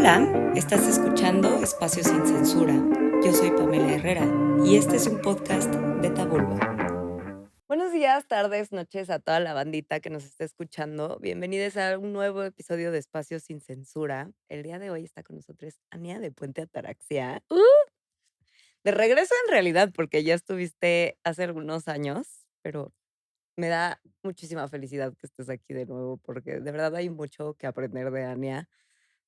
Hola, estás escuchando Espacio Sin Censura. Yo soy Pamela Herrera y este es un podcast de Tabulba. Buenos días, tardes, noches a toda la bandita que nos está escuchando. Bienvenidos a un nuevo episodio de Espacio Sin Censura. El día de hoy está con nosotros Ania de Puente Ataraxia. De regreso en realidad, porque ya estuviste hace algunos años, pero me da muchísima felicidad que estés aquí de nuevo, porque de verdad hay mucho que aprender de Ania.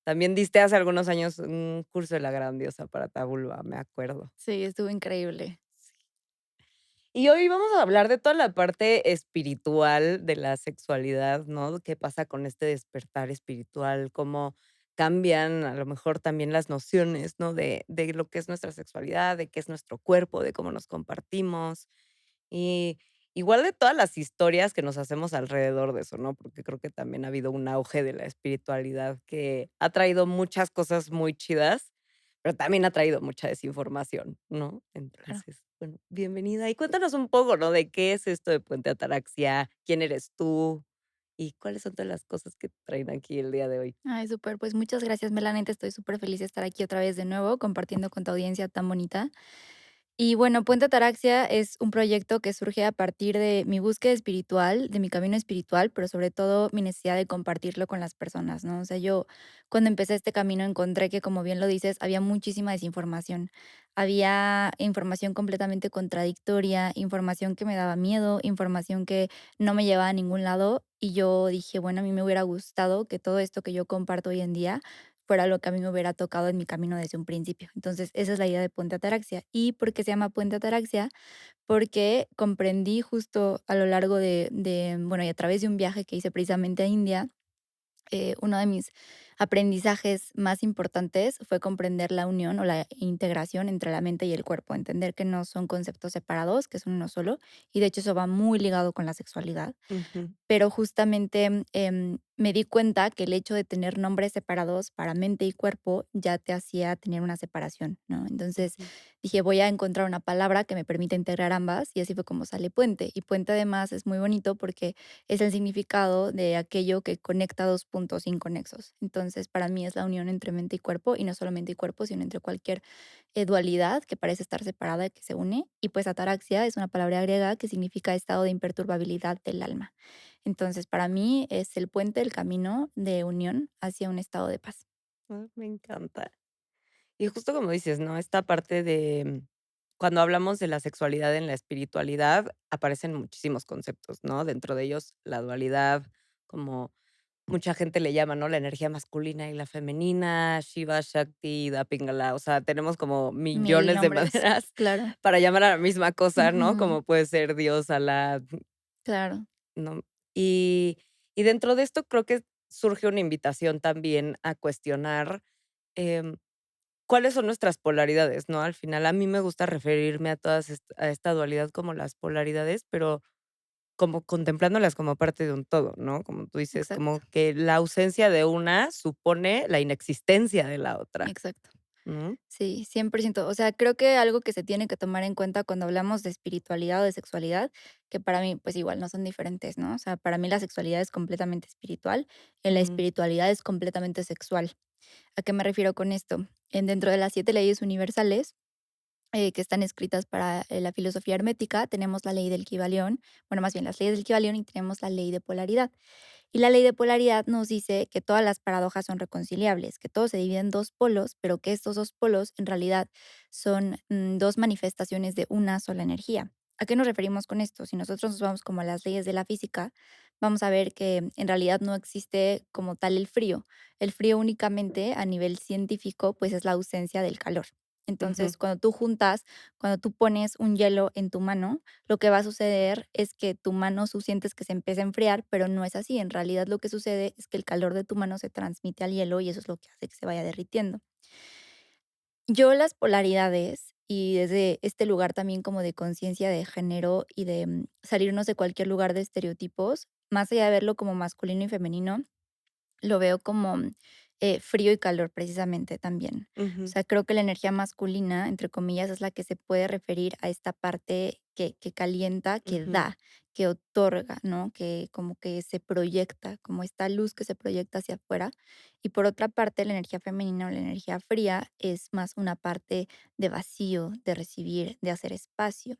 También diste hace algunos años un curso de la grandiosa para Tabulba, me acuerdo. Sí, estuvo increíble. Y hoy vamos a hablar de toda la parte espiritual de la sexualidad, ¿no? ¿Qué pasa con este despertar espiritual? ¿Cómo cambian a lo mejor también las nociones, ¿no? De lo que es nuestra sexualidad, de qué es nuestro cuerpo, de cómo nos compartimos. Y igual de todas las historias que nos hacemos alrededor de eso, ¿no? Porque creo que también ha habido un auge de la espiritualidad que ha traído muchas cosas muy chidas, pero también ha traído mucha desinformación, ¿no? Claro. Entonces, bueno, bienvenida y cuéntanos un poco, ¿no? De qué es esto de Puente Ataraxia, quién eres tú y cuáles son todas las cosas que te traen aquí el día de hoy. Ay, súper, pues muchas gracias, Melanie. Estoy súper feliz de estar aquí otra vez de nuevo, compartiendo con tu audiencia tan bonita. Y bueno, Puente Ataraxia es un proyecto que surge a partir de mi búsqueda espiritual, de mi camino espiritual, pero sobre todo mi necesidad de compartirlo con las personas, ¿no? O sea, yo cuando empecé este camino encontré que, como bien lo dices, había muchísima desinformación. Había información completamente contradictoria, información que me daba miedo, información que no me llevaba a ningún lado. Y yo dije, bueno, a mí me hubiera gustado que todo esto que yo comparto hoy en día fuera lo que a mí me hubiera tocado en mi camino desde un principio. Entonces, esa es la idea de Puente Ataraxia. ¿Y por qué se llama Puente Ataraxia? Porque comprendí justo a lo largo bueno, y a través de un viaje que hice precisamente a India, uno de mis aprendizajes más importantes fue comprender la unión o la integración entre la mente y el cuerpo, entender que no son conceptos separados, que son uno solo, y de hecho eso va muy ligado con la sexualidad, Ujú, pero justamente, me di cuenta que el hecho de tener nombres separados para mente y cuerpo ya te hacía tener una separación, ¿no? Entonces ujú, dije: "Voy a encontrar una palabra que me permita integrar ambas", y así fue como sale puente. Y puente, además, es muy bonito porque es el significado de aquello que conecta 2 puntos inconexos. Entonces, para mí es la unión entre mente y cuerpo, y no solo mente y cuerpo, sino entre cualquier, dualidad que parece estar separada y que se une. Y, pues, ataraxia es una palabra griega que significa estado de imperturbabilidad del alma. Entonces, para mí es el puente, el camino de unión hacia un estado de paz. me encanta. Y justo como dices, ¿no? Esta parte de cuando hablamos de la sexualidad en la espiritualidad, aparecen muchísimos conceptos, ¿no? Dentro de ellos, la dualidad, como mucha gente le llama, ¿no? La energía masculina y la femenina, Shiva, Shakti, Da Pingala. O sea, tenemos como Mil millones de nombres. maneras Claro. para llamar a la misma cosa, ¿no? Ujú. Como puede ser Dios, Alá, Claro. ¿no? Y, y dentro de esto creo que surge una invitación también a cuestionar. em, ¿Cuáles son nuestras polaridades?, ¿no? Al final, a mí me gusta referirme a todas a esta dualidad como las polaridades, pero como contemplándolas como parte de un todo, ¿no? Como tú dices, Exacto, como que la ausencia de una supone la inexistencia de la otra, exacto. ¿no? Sí, 100%. O sea, creo que algo que se tiene que tomar en cuenta cuando hablamos de espiritualidad o de sexualidad, que para mí, pues igual no son diferentes, ¿no? O sea, para mí la sexualidad es completamente espiritual, la Ujú, espiritualidad es completamente sexual. ¿A qué me refiero con esto? Dentro de las 7 leyes universales, que están escritas para, la filosofía hermética, tenemos la ley del Kybalión, bueno, más bien las leyes del Kybalión, y tenemos la ley de polaridad. Y la ley de polaridad nos dice que todas las paradojas son reconciliables, que todo se divide en 2 polos, pero que estos 2 polos en realidad son, 2 manifestaciones de una sola energía. ¿A qué nos referimos con esto? Si nosotros nos vamos como a las leyes de la física, vamos a ver que en realidad no existe como tal el frío. El frío únicamente a nivel científico, pues, es la ausencia del calor. ujú, Entonces, cuando tú pones un hielo en tu mano, lo que va a suceder es que tu mano, tú sientes que se empieza a enfriar, pero no es así. En realidad, lo que sucede es que el calor de tu mano se transmite al hielo y eso es lo que hace que se vaya derritiendo. Yo las polaridades, y desde este lugar también como de conciencia de género y de, salirnos de cualquier lugar de estereotipos, más allá de verlo como masculino y femenino, lo veo como, frío y calor precisamente también. O ujú, sea, creo que la energía masculina, entre comillas, es la que se puede referir a esta parte, que calienta, que Ujú, da, que otorga, ¿no? Que como que se proyecta, como esta luz que se proyecta hacia afuera. Y por otra parte, la energía femenina o la energía fría es más una parte de vacío, de recibir, de hacer espacio.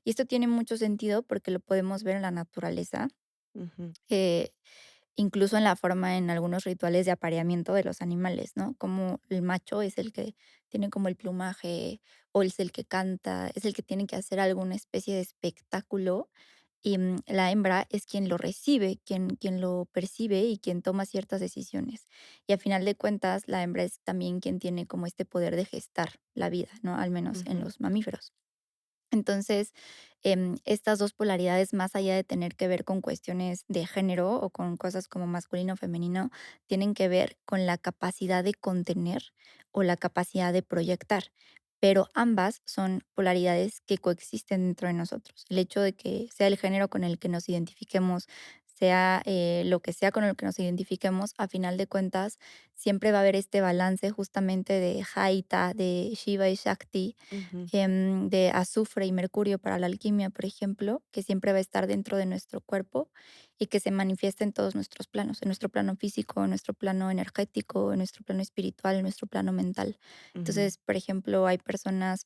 Y esto tiene mucho sentido porque lo podemos ver en la naturaleza. ujú, eh, Incluso en la forma en algunos rituales de apareamiento de los animales, ¿no? Como el macho es el que tiene como el plumaje o es el que canta, es el que tiene que hacer alguna especie de espectáculo y la hembra es quien lo recibe, quien lo percibe y quien toma ciertas decisiones. Y a final de cuentas, la hembra es también quien tiene como este poder de gestar la vida, ¿no? Al menos en ujú, los mamíferos. Entonces, estas 2 polaridades, más allá de tener que ver con cuestiones de género o con cosas como masculino o femenino, tienen que ver con la capacidad de contener o la capacidad de proyectar. Pero ambas son polaridades que coexisten dentro de nosotros. El hecho de que sea el género con el que nos identifiquemos, sea lo que sea con el que nos identifiquemos, a final de cuentas, siempre va a haber este balance justamente de Haita, de Shiva y Shakti, ujú, de azufre y mercurio para la alquimia, por ejemplo, que siempre va a estar dentro de nuestro cuerpo y que se manifiesta en todos nuestros planos, en nuestro plano físico, en nuestro plano energético, en nuestro plano espiritual, en nuestro plano mental. ujú, Entonces, por ejemplo, hay personas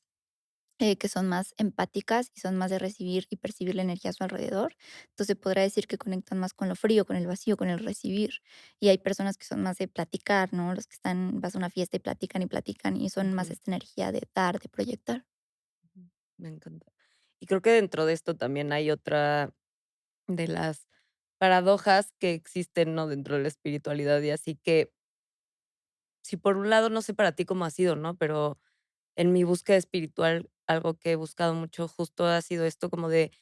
que son más empáticas y son más de recibir y percibir la energía a su alrededor. Entonces, podrá decir que conectan más con lo frío, con el vacío, con el recibir. Y hay personas que son más de platicar, ¿no? Los que están, vas a una fiesta y platican y son más ujú, esta energía de dar, de proyectar. ujú. Me encanta. Y creo que dentro de esto también hay otra de las paradojas que existen, ¿no? Dentro de la espiritualidad y así que, si por un lado, no sé para ti cómo ha sido, ¿no? Pero en mi búsqueda espiritual, algo que he buscado mucho justo ha sido esto como de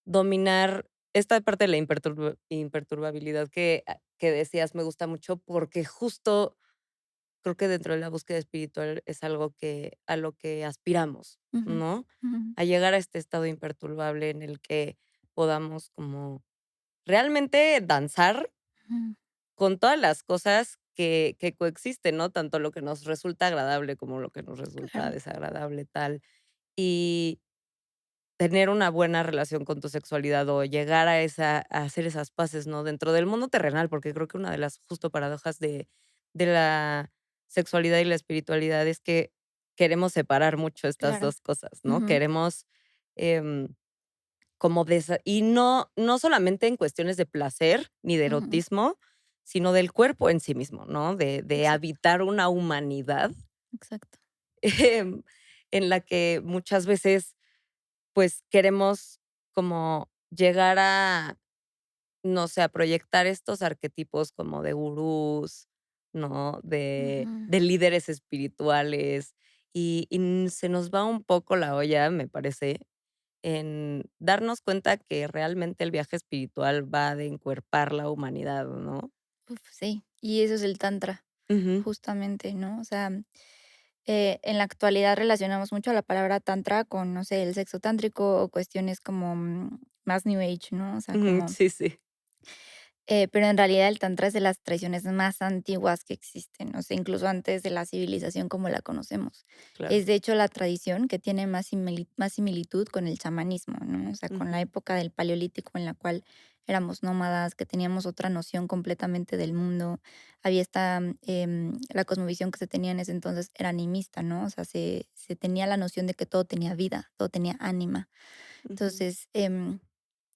dominar esta parte de la imperturbabilidad que decías, me gusta mucho, porque justo creo que dentro de la búsqueda espiritual es algo que a lo que aspiramos, Ujú, ¿no? ujú, A llegar a este estado imperturbable en el que podamos como realmente danzar ujú. con todas las cosas que coexisten, ¿no? Tanto lo que nos resulta agradable como lo que nos resulta Claro. desagradable, tal. Y tener una buena relación con tu sexualidad o llegar a hacer esas paces, ¿no? Dentro del mundo terrenal, porque creo que una de las justo paradojas de la sexualidad y la espiritualidad es que queremos separar mucho estas Claro. 2 cosas, ¿no? Ujú, Queremos, em, como desa y no solamente en cuestiones de placer ni de ujú. erotismo, sino del cuerpo en sí mismo, ¿no? De Exacto, habitar una humanidad, exacto. em, en la que muchas veces pues queremos como llegar a, no sé, a proyectar estos arquetipos como de gurús, ¿no? Ujú. De líderes espirituales y se nos va un poco la olla, me parece, en darnos cuenta que realmente el viaje espiritual va de encuerpar la humanidad, ¿no? Uf, sí, y eso es el tantra, Ujú, justamente, ¿no? O sea, en la actualidad relacionamos mucho la palabra tantra con, no sé, el sexo tántrico o cuestiones como más New Age, ¿no? O sea, ujú, como sí, sí, pero en realidad el tantra es de las tradiciones más antiguas que existen, o sea, incluso antes de la civilización como la conocemos. claro. Es de hecho la tradición que tiene más similitud con el chamanismo, ¿no? O sea, con la Ujú, época del paleolítico en la cual éramos nómadas, que teníamos otra noción completamente del mundo. Había esta, la cosmovisión que se tenía en ese entonces era animista, ¿no? O sea, se tenía la noción de que todo tenía vida, todo tenía ánima. ujú, Entonces,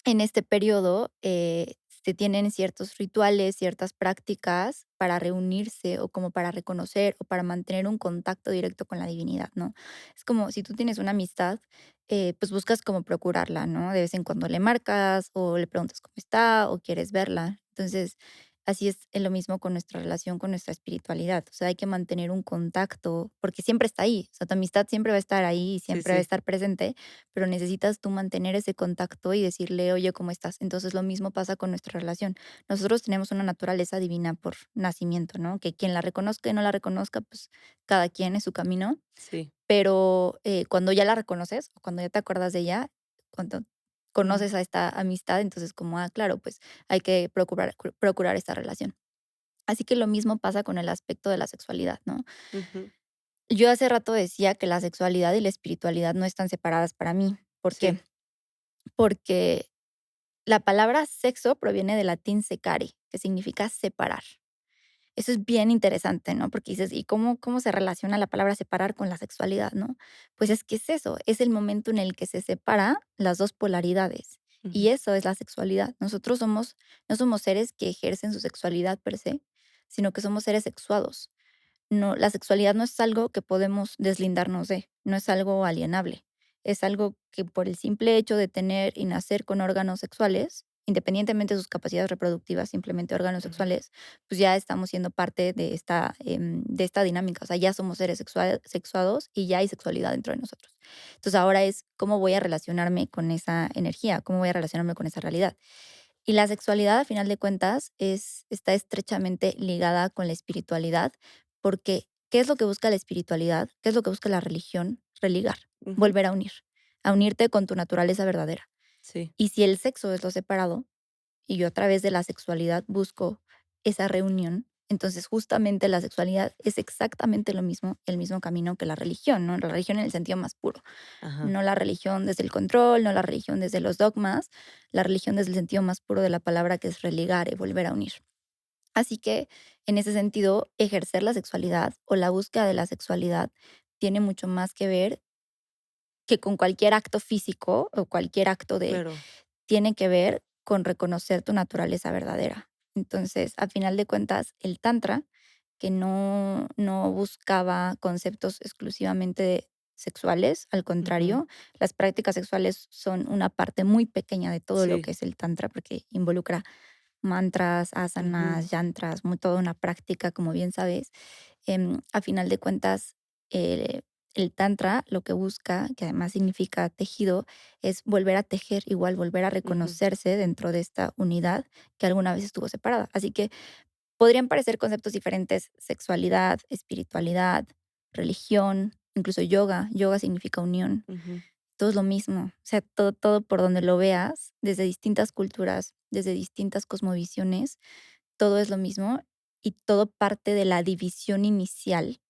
en este periodo, se tienen ciertos rituales, ciertas prácticas para reunirse o como para reconocer o para mantener un contacto directo con la divinidad, ¿no? Es como si tú tienes una amistad, pues buscas como procurarla, ¿no? De vez en cuando le marcas o le preguntas cómo está o quieres verla. Entonces, así es lo mismo con nuestra relación con nuestra espiritualidad. O sea, hay que mantener un contacto porque siempre está ahí. O sea, tu amistad siempre va a estar ahí y sí, siempre va a sí, estar presente, pero necesitas tú mantener ese contacto y decirle, oye, ¿cómo estás? Entonces lo mismo pasa con nuestra relación. Nosotros tenemos una naturaleza divina por nacimiento, ¿no? Que quien la reconozca y no la reconozca, pues cada quien es su camino, sí. pero cuando ya la reconoces o cuando ya te acuerdas de ella, cuando Ujú, conoces a esta amistad, entonces como, ah, claro, pues hay que procurar esta relación. Así que lo mismo pasa con el aspecto de la sexualidad, ¿no? ujú, Yo hace rato decía que la sexualidad y la espiritualidad no están separadas para mí. ¿Por qué? sí. porque la palabra sexo proviene del latín secare, que significa separar. Eso es bien interesante, ¿no? Porque dices, ¿y cómo se relaciona la palabra separar con la sexualidad, no? Pues es que es eso, es el momento en el que se separa las 2 polaridades, y Ujú, eso es la sexualidad. Nosotros no somos seres que ejercen su sexualidad per se, sino que somos seres sexuados. No, la sexualidad no es algo que podemos deslindarnos de, no es algo alienable. Es algo que por el simple hecho de tener y nacer con órganos sexuales, independientemente de sus capacidades reproductivas, simplemente órganos ujú, sexuales, pues ya estamos siendo parte de esta dinámica. O sea, ya somos seres sexuados y ya hay sexualidad dentro de nosotros. Entonces ahora es cómo voy a relacionarme con esa energía, cómo voy a relacionarme con esa realidad. Y la sexualidad, a final de cuentas, está estrechamente ligada con la espiritualidad, porque ¿qué es lo que busca la espiritualidad? ¿Qué es lo que busca la religión? Religar, ujú, volver a unirte con tu naturaleza verdadera. sí, Y si el sexo es lo separado, y yo a través de la sexualidad busco esa reunión, entonces justamente la sexualidad es exactamente lo mismo, el mismo camino que la religión, ¿no? La religión en el sentido más puro. ajá, No la religión desde el control, no la religión desde los dogmas, la religión desde el sentido más puro de la palabra, que es religar y volver a unir. Así que, en ese sentido, ejercer la sexualidad o la búsqueda de la sexualidad tiene mucho más que ver que con cualquier acto físico o cualquier acto de claro, tiene que ver con reconocer tu naturaleza verdadera. Entonces, a final de cuentas, el tantra, que no buscaba conceptos exclusivamente sexuales, al ujú, contrario, las prácticas sexuales son una parte muy pequeña de todo lo sí, que es el tantra, porque involucra mantras, ujú, asanas, yantras, toda una práctica, como bien sabes. A final de cuentas, eh, el tantra lo que busca, que además significa tejido, es volver a tejer, igual volver a ujú, reconocerse dentro de esta unidad que alguna vez estuvo separada. Así que podrían parecer conceptos diferentes: sexualidad, espiritualidad, religión, incluso yoga. Yoga significa unión. ujú, Todo es lo mismo. O sea, todo por donde lo veas, desde distintas culturas, desde distintas cosmovisiones, todo es lo mismo y todo parte de la división inicial,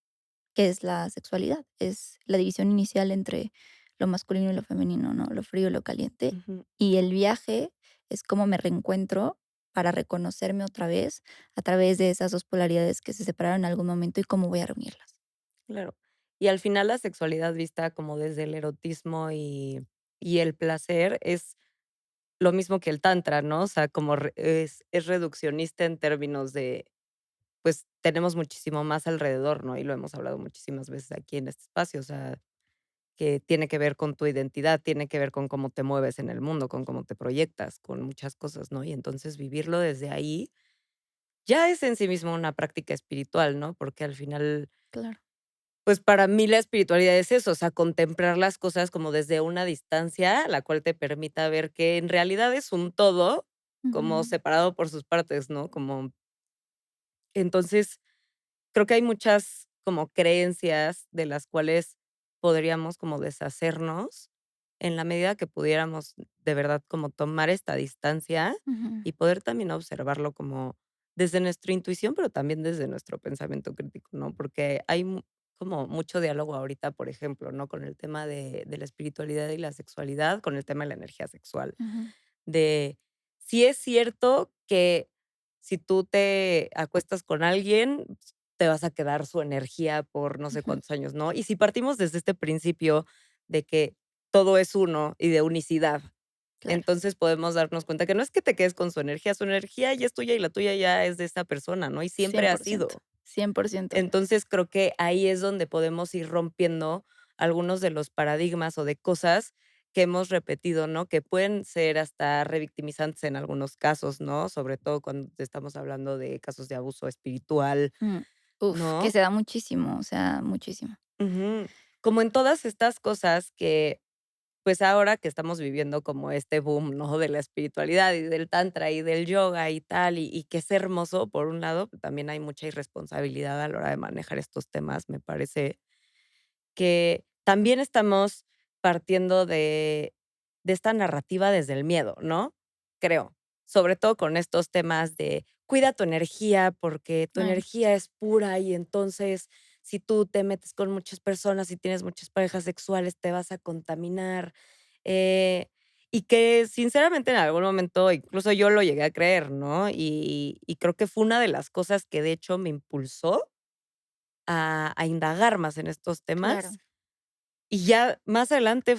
que es la sexualidad. Es la división inicial entre lo masculino y lo femenino, ¿no? Lo frío y lo caliente. ujú, Y el viaje es cómo me reencuentro para reconocerme otra vez a través de esas 2 polaridades que se separaron en algún momento y cómo voy a reunirlas. claro. Y al final la sexualidad vista como desde el erotismo y el placer es lo mismo que el tantra, ¿no? O sea, como es reduccionista en términos de, pues, tenemos muchísimo más alrededor, ¿no? Y lo hemos hablado muchísimas veces aquí en este espacio, o sea, que tiene que ver con tu identidad, tiene que ver con cómo te mueves en el mundo, con cómo te proyectas, con muchas cosas, ¿no? Y entonces vivirlo desde ahí ya es en sí mismo una práctica espiritual, ¿no? Porque al final, Claro. pues para mí la espiritualidad es eso, o sea, contemplar las cosas como desde una distancia, la cual te permita ver que en realidad es un todo, como Ujú, separado por sus partes, ¿no? Como entonces creo que hay muchas como creencias de las cuales podríamos como deshacernos en la medida que pudiéramos de verdad como tomar esta distancia ujú, y poder también observarlo como desde nuestra intuición, pero también desde nuestro pensamiento crítico, ¿no? Porque hay como mucho diálogo ahorita, por ejemplo, ¿no? Con el tema de la espiritualidad y la sexualidad, con el tema de la energía sexual, ujú, de si es cierto que si tú te acuestas con alguien, te vas a quedar su energía por no sé ujú. cuántos años, ¿no? Y si partimos desde este principio de que todo es uno y de unicidad, Claro. entonces podemos darnos cuenta que no es que te quedes con su energía ya es tuya y la tuya ya es de esa persona, ¿no? Y siempre ha 100%, sido. 100%. Entonces, creo que ahí es donde podemos ir rompiendo algunos de los paradigmas o de cosas que hemos repetido, ¿no? Que pueden ser hasta revictimizantes en algunos casos, ¿no? Sobre todo cuando estamos hablando de casos de abuso espiritual, Mm. Uf, que ¿no? se da muchísimo, o sea, muchísimo. Ujú. Como en todas estas cosas que, pues, ahora que estamos viviendo como este boom, ¿no? De la espiritualidad y del tantra y del yoga y tal, y que es hermoso, por un lado, también hay mucha irresponsabilidad a la hora de manejar estos temas, me parece. Que también estamos partiendo de esta narrativa desde el miedo, ¿no? Creo, sobre todo con estos temas de cuida tu energía, porque tu Ay, energía es pura y entonces si tú te metes con muchas personas y tienes muchas parejas sexuales, te vas a contaminar. Eh, Y que sinceramente en algún momento incluso yo lo llegué a creer, ¿no? Y creo que fue una de las cosas que de hecho me impulsó a indagar más en estos Claro. temas, y ya más adelante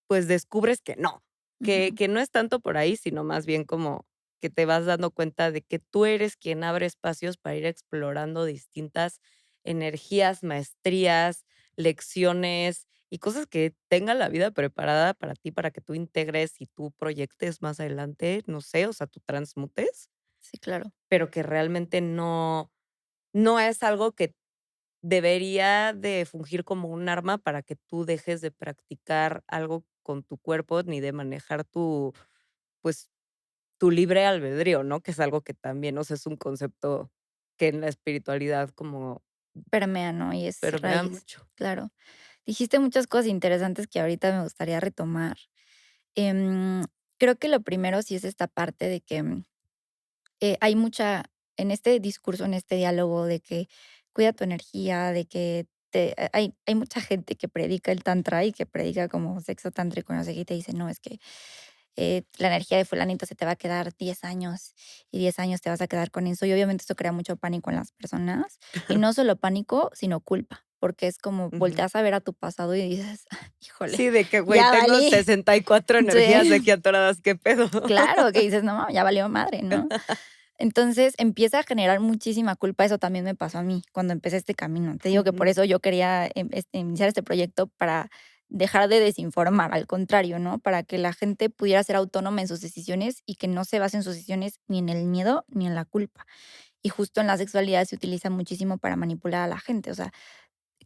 pues descubres que no, que Ujú. que no es tanto por ahí, sino más bien como que te vas dando cuenta de que tú eres quien abre espacios para ir explorando distintas energías, maestrías, lecciones y cosas que tenga la vida preparada para ti, para que tú integres y tú proyectes más adelante, no sé, o sea, tú transmutes, Sí, claro. pero que realmente no es algo que debería de fungir como un arma para que tú dejes de practicar algo con tu cuerpo, ni de manejar tu, pues, tu libre albedrío, ¿no? Que es algo que también, o sea, es un concepto que en la espiritualidad como Permea, ¿no? Y es permea raíz, mucho. claro. Dijiste muchas cosas interesantes que ahorita me gustaría retomar. Em, Creo que lo primero sí es esta parte de que, hay mucha en este discurso, en este diálogo de que cuida tu energía, de que hay mucha gente que predica el tantra y que predica como sexo tántrico, no sé qué, y te dice: "No, es que, la energía de fulanito se te va a quedar 10 años, y 10 años te vas a quedar con eso", y obviamente esto crea mucho pánico en las personas, y no solo pánico, sino culpa, porque es como Ujú. volteas a ver a tu pasado y dices: "Híjole, Sí, de que, güey, ya tengo valí". 64 energías Sí, aquí atoradas, ¿qué pedo? claro, que dices: "No, ya valió madre", ¿no? Entonces, empieza a generar muchísima culpa. Eso también me pasó a mí cuando empecé este camino. Te digo que por Ujú. eso yo quería, iniciar este proyecto para dejar de desinformar, al contrario, ¿no? Para que la gente pudiera ser autónoma en sus decisiones y que no se base en sus decisiones ni en el miedo ni en la culpa. Y justo en la sexualidad se utiliza muchísimo para manipular a la gente. O sea,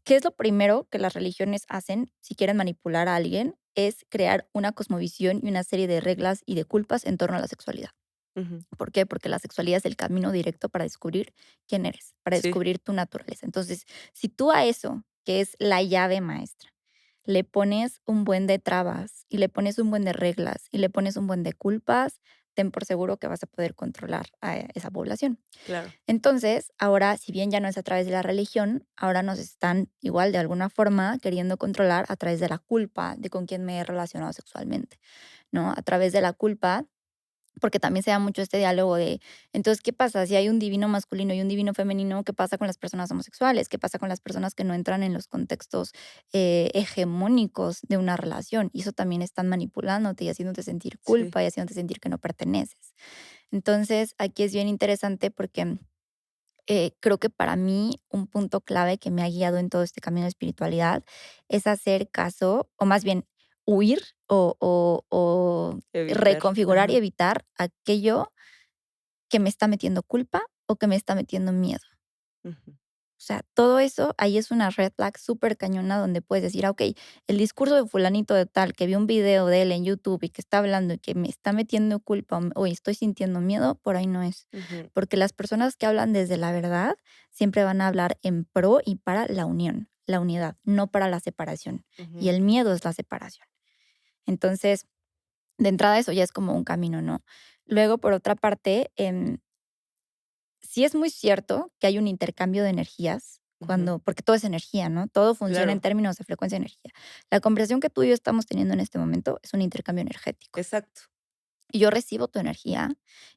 ¿qué es lo primero que las religiones hacen si quieren manipular a alguien? Es crear una cosmovisión y una serie de reglas y de culpas en torno a la sexualidad. Ujú. ¿Por qué? Porque la sexualidad es el camino directo para descubrir quién eres, para Sí, descubrir tu naturaleza. Entonces, si tú a eso, que es la llave maestra, le pones un buen de trabas y le pones un buen de reglas y le pones un buen de culpas, ten por seguro que vas a poder controlar a esa población. claro. Entonces, ahora, si bien ya no es a través de la religión, ahora nos están igual de alguna forma queriendo controlar a través de la culpa de con quién me he relacionado sexualmente, ¿no? A través de la culpa porque también se da mucho este diálogo de, entonces, ¿qué pasa? Si hay un divino masculino y un divino femenino, ¿qué pasa con las personas homosexuales? ¿Qué pasa con las personas que no entran en los contextos hegemónicos de una relación? Y eso también están manipulándote y haciéndote sentir Sí. culpa y haciéndote sentir que no perteneces. Entonces, aquí es bien interesante porque creo que para mí un punto clave que me ha guiado en todo este camino de espiritualidad es hacer caso, o más bien huir o Evitar. reconfigurar y Ajá. evitar aquello que me está metiendo culpa o que me está metiendo miedo. Ujú. O sea, todo eso, ahí es una red flag súper cañona donde puedes decir: okey, el discurso de fulanito de tal, que vi un video de él en YouTube y que está hablando y que me está metiendo culpa o estoy sintiendo miedo, por ahí no es. Ujú. Porque las personas que hablan desde la verdad siempre van a hablar en pro y para la unión, la unidad, no para la separación. Y Ujú. el miedo es la separación. Entonces, de entrada, eso ya es como un camino, ¿no? Luego, por otra parte, sí es muy cierto que hay un intercambio de energías Ujú. porque todo es energía, ¿no? Todo funciona en Claro, términos de frecuencia de energía. La conversación que tú y yo estamos teniendo en este momento es un intercambio energético. exacto. Y yo recibo tu energía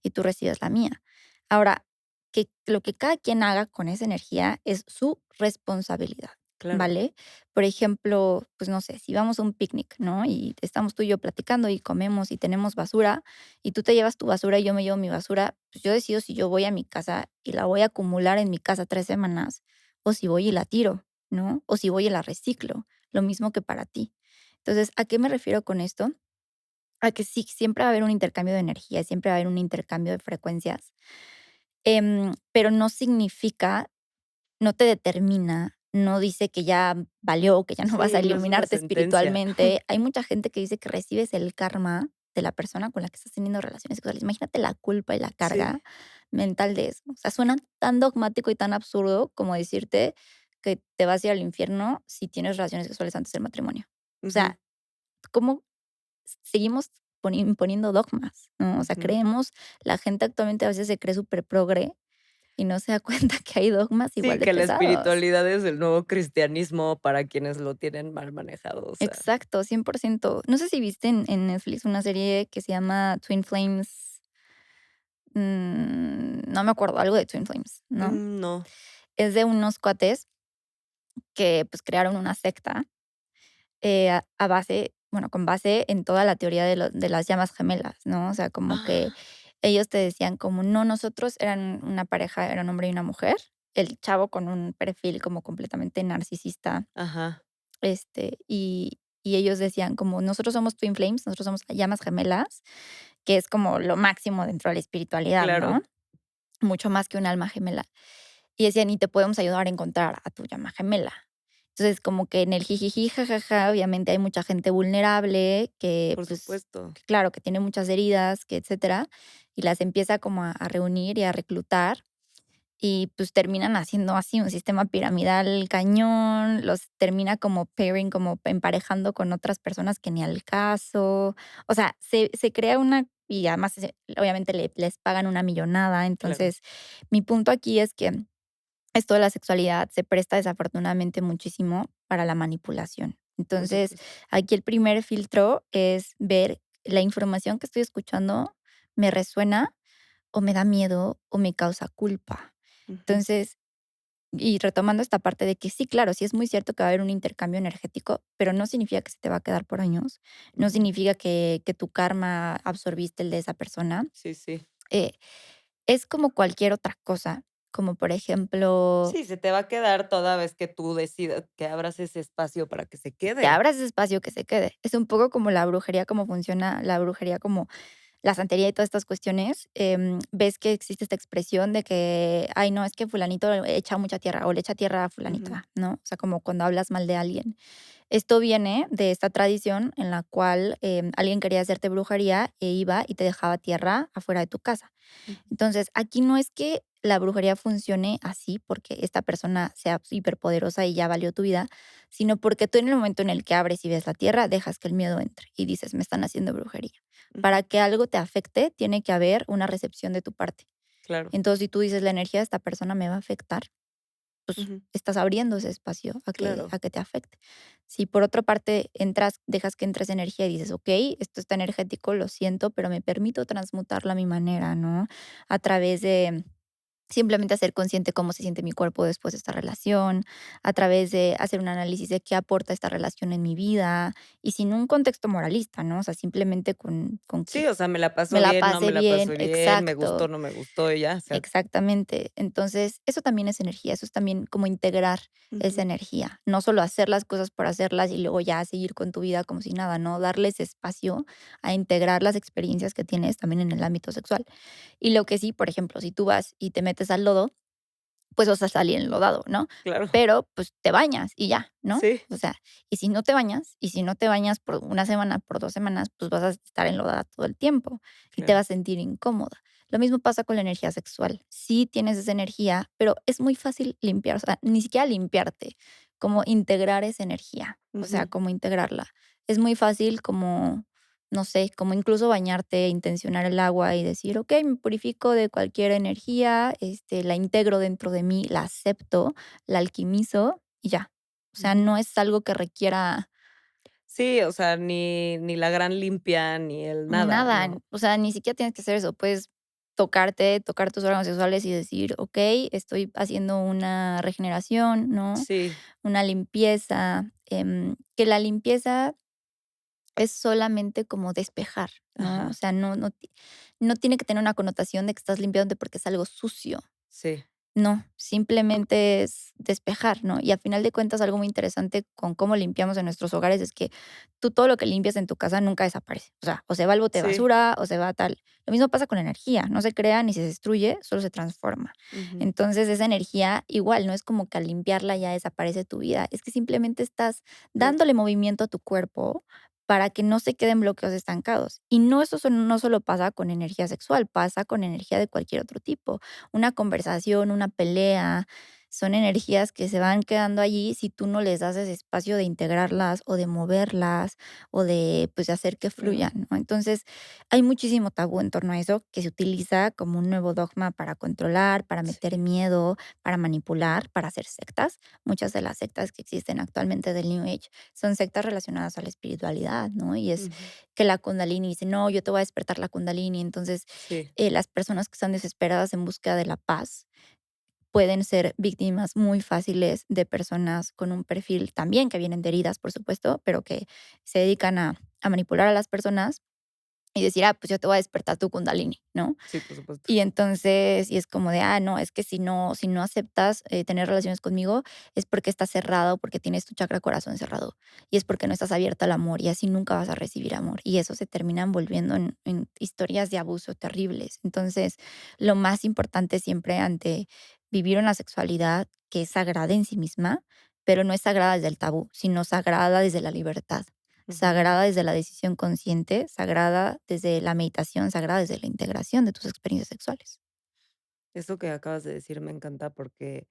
y tú recibes la mía. Ahora, que lo que cada quien haga con esa energía es su responsabilidad, Claro. ¿vale? Por ejemplo, pues no sé, si vamos a un picnic, ¿no? Y estamos tú y yo platicando y comemos y tenemos basura y tú te llevas tu basura y yo me llevo mi basura, pues yo decido si yo voy a mi casa y la voy a acumular en mi casa 3 semanas o si voy y la tiro, ¿no? O si voy y la reciclo, lo mismo que para ti. Entonces, ¿a qué me refiero con esto? A que sí, siempre va a haber un intercambio de energía, siempre va a haber un intercambio de frecuencias, pero no significa, no te determina, no dice que ya valió, que ya no vas a Sí, no es una iluminarte sentencia. espiritualmente. Hay mucha gente que dice que recibes el karma de la persona con la que estás teniendo relaciones sexuales. Imagínate la culpa y la Sí. carga mental de eso. O sea, suena tan dogmático y tan absurdo como decirte que te vas a ir al infierno si tienes relaciones sexuales antes del matrimonio. O Ujú. sea, ¿cómo seguimos imponiendo dogmas, ¿no? O sea, Ujú. creemos, la gente actualmente a veces se cree súper progre y no se da cuenta que hay dogmas igual Sí, de que la pesados. espiritualidad es el nuevo cristianismo para quienes lo tienen mal manejado, o sea. Exacto, 100%. No sé si viste en Netflix una serie que se llama Twin Flames, no me acuerdo, algo de Twin Flames, ¿no? No. Es de unos cuates que, pues, crearon una secta, a base bueno, con base en toda la teoría de las llamas gemelas, ¿no? O sea, como que Ah, ellos te decían como: "No, nosotros", eran una pareja, era un hombre y una mujer, el chavo con un perfil como completamente narcisista, ajá, y ellos decían como: "Nosotros somos Twin Flames, nosotros somos llamas gemelas", que es como lo máximo dentro de la espiritualidad, ¿no? claro, Mucho más que un alma gemela. Y decían: "Y te podemos ayudar a encontrar a tu llama gemela". Entonces, como que en el jijiji, jajaja, obviamente hay mucha gente vulnerable que, por pues, supuesto. que claro, que tiene muchas heridas, que etcétera, y las empieza como a reunir y a reclutar, y, pues, terminan haciendo así un sistema piramidal cañón, los termina como pairing, como emparejando con otras personas que ni al caso. O sea, se crea una y además, obviamente les pagan una millonada. Claro, Entonces, mi punto aquí es que esto de la sexualidad se presta desafortunadamente muchísimo para la manipulación. por Entonces, supuesto. aquí el primer filtro es ver la información que estoy escuchando, ¿me resuena o me da miedo o me causa culpa? Ujú, Entonces, y retomando esta parte de que sí, claro, sí es muy cierto que va a haber un intercambio energético, pero no significa que se te va a quedar por años, no ujú. significa que tu karma absorbiste el de esa persona. Sí, sí. Eh, es como cualquier otra cosa, como por ejemplo, Sí, se te va a quedar toda vez que tú decidas que abras ese espacio para que se que quede. abras ese espacio, que se quede. Es un poco como la brujería, cómo funciona la brujería, como la santería y todas estas cuestiones. Ves que existe esta expresión de que, ay, no, es que fulanito echa mucha tierra o le echa tierra a Ujú, fulanita, ¿no? O sea, como cuando hablas mal de alguien. Esto viene de esta tradición en la cual alguien quería hacerte brujería e iba y te dejaba tierra afuera de tu casa. ujú, Entonces, aquí no es que la brujería funcione así porque esta persona sea hiperpoderosa y ya valió tu vida, sino porque tú en el momento en el que abres y ves la tierra, dejas que el miedo entre y dices, me están haciendo brujería. ujú, Para que algo te afecte, tiene que haber una recepción de tu parte. claro, Entonces, si tú dices, la energía de esta persona me va a afectar, pues ujú, estás abriendo ese espacio claro, a que te afecte. Si por otra parte entras, dejas que entre esa energía y dices, ok, esto está energético, lo siento, pero me permito transmutarlo a mi manera, ¿no? A través de simplemente hacer consciente cómo se siente mi cuerpo después de esta relación, a través de hacer un análisis de qué aporta esta relación en mi vida y sin un contexto moralista, ¿no? O sea, simplemente con que sí, o sea, me la me paso la bien, no pase me la bien, paso bien, me gustó, exacto. no me gustó y ya, o sea, Exactamente. Entonces, eso también es energía, eso es también como integrar esa ujú, energía, no solo hacer las cosas por hacerlas y luego ya seguir con tu vida como si nada, ¿no? Darles espacio a integrar las experiencias que tienes también en el ámbito sexual. Y lo que sí, por ejemplo, si tú vas y te metes al lodo, pues vas a salir enlodado, ¿no? claro, Pero, pues, te bañas y ya, ¿no? sí, O sea, y si no te bañas, y si no te bañas por una semana, por 2 semanas, pues vas a estar enlodada todo el tiempo y te claro, vas a sentir incómoda. Lo mismo pasa con la energía sexual. Sí tienes esa energía, pero es muy fácil limpiar, o sea, ni siquiera limpiarte, como integrar esa energía, o sea, ujú, como integrarla. Es muy fácil como no sé, como incluso bañarte, intencionar el agua y decir, ok, me purifico de cualquier energía, la integro dentro de mí, la acepto, la alquimizo y ya. O sea, ujú. no es algo que requiera Sí, o sea, ni la gran limpia, ni el nada, nada, ¿no? o sea, ni siquiera tienes que hacer eso, puedes tocar tus órganos sexuales y decir, ok, estoy haciendo una regeneración, ¿no? Sí, Una limpieza, que la limpieza es solamente como despejar, ¿no? O ajá, sea, no tiene que tener una connotación de que estás limpiándote porque es algo sucio. sí, No, simplemente es despejar, ¿no? Y a final de cuentas, algo muy interesante con cómo limpiamos en nuestros hogares es que tú todo lo que limpias en tu casa nunca desaparece. O sea, o se va al bote de sí, basura o se va a tal. Lo mismo pasa con la energía, no se crea ni se destruye, solo se transforma. ujú, Entonces, esa energía igual, no es como que al limpiarla ya desaparece tu vida, es que simplemente estás claro, dándole movimiento a tu cuerpo para que no se queden bloqueos estancados. Y no, no solo pasa con energía sexual, pasa con energía de cualquier otro tipo, una conversación, una pelea. son energías que se van quedando allí si tú no les das ese espacio de integrarlas o de moverlas o de, pues, de hacer que Claro. fluyan, ¿no? Entonces, hay muchísimo tabú en torno a eso que se utiliza como un nuevo dogma para controlar, para meter Sí. miedo, para manipular, para hacer sectas. Muchas de las sectas que existen actualmente del New Age son sectas relacionadas a la espiritualidad, ¿no? Y es Ujú. que la Kundalini dice: "No, yo te voy a despertar la Kundalini". Entonces, Sí. las personas que están desesperadas en búsqueda de la paz pueden ser víctimas muy fáciles de personas con un perfil también que vienen de heridas, por supuesto, pero que se dedican a manipular a las personas y decir: "Ah, pues yo te voy a despertar tu Kundalini", ¿no? Sí, por supuesto. Y entonces, y es como de: "Ah, no, es que si no aceptas, tener relaciones conmigo, es porque estás cerrado, porque tienes tu chakra corazón cerrado, y es porque no estás abierta al amor, y así nunca vas a recibir amor". Y eso se termina envolviendo en historias de abuso terribles. Entonces, lo más importante siempre ante vivir una sexualidad que es sagrada en sí misma, pero no es sagrada desde el tabú, sino sagrada desde la libertad. Ujú. Sagrada desde la decisión consciente, sagrada desde la meditación, sagrada desde la integración de tus experiencias sexuales. Eso que acabas de decir me encanta porque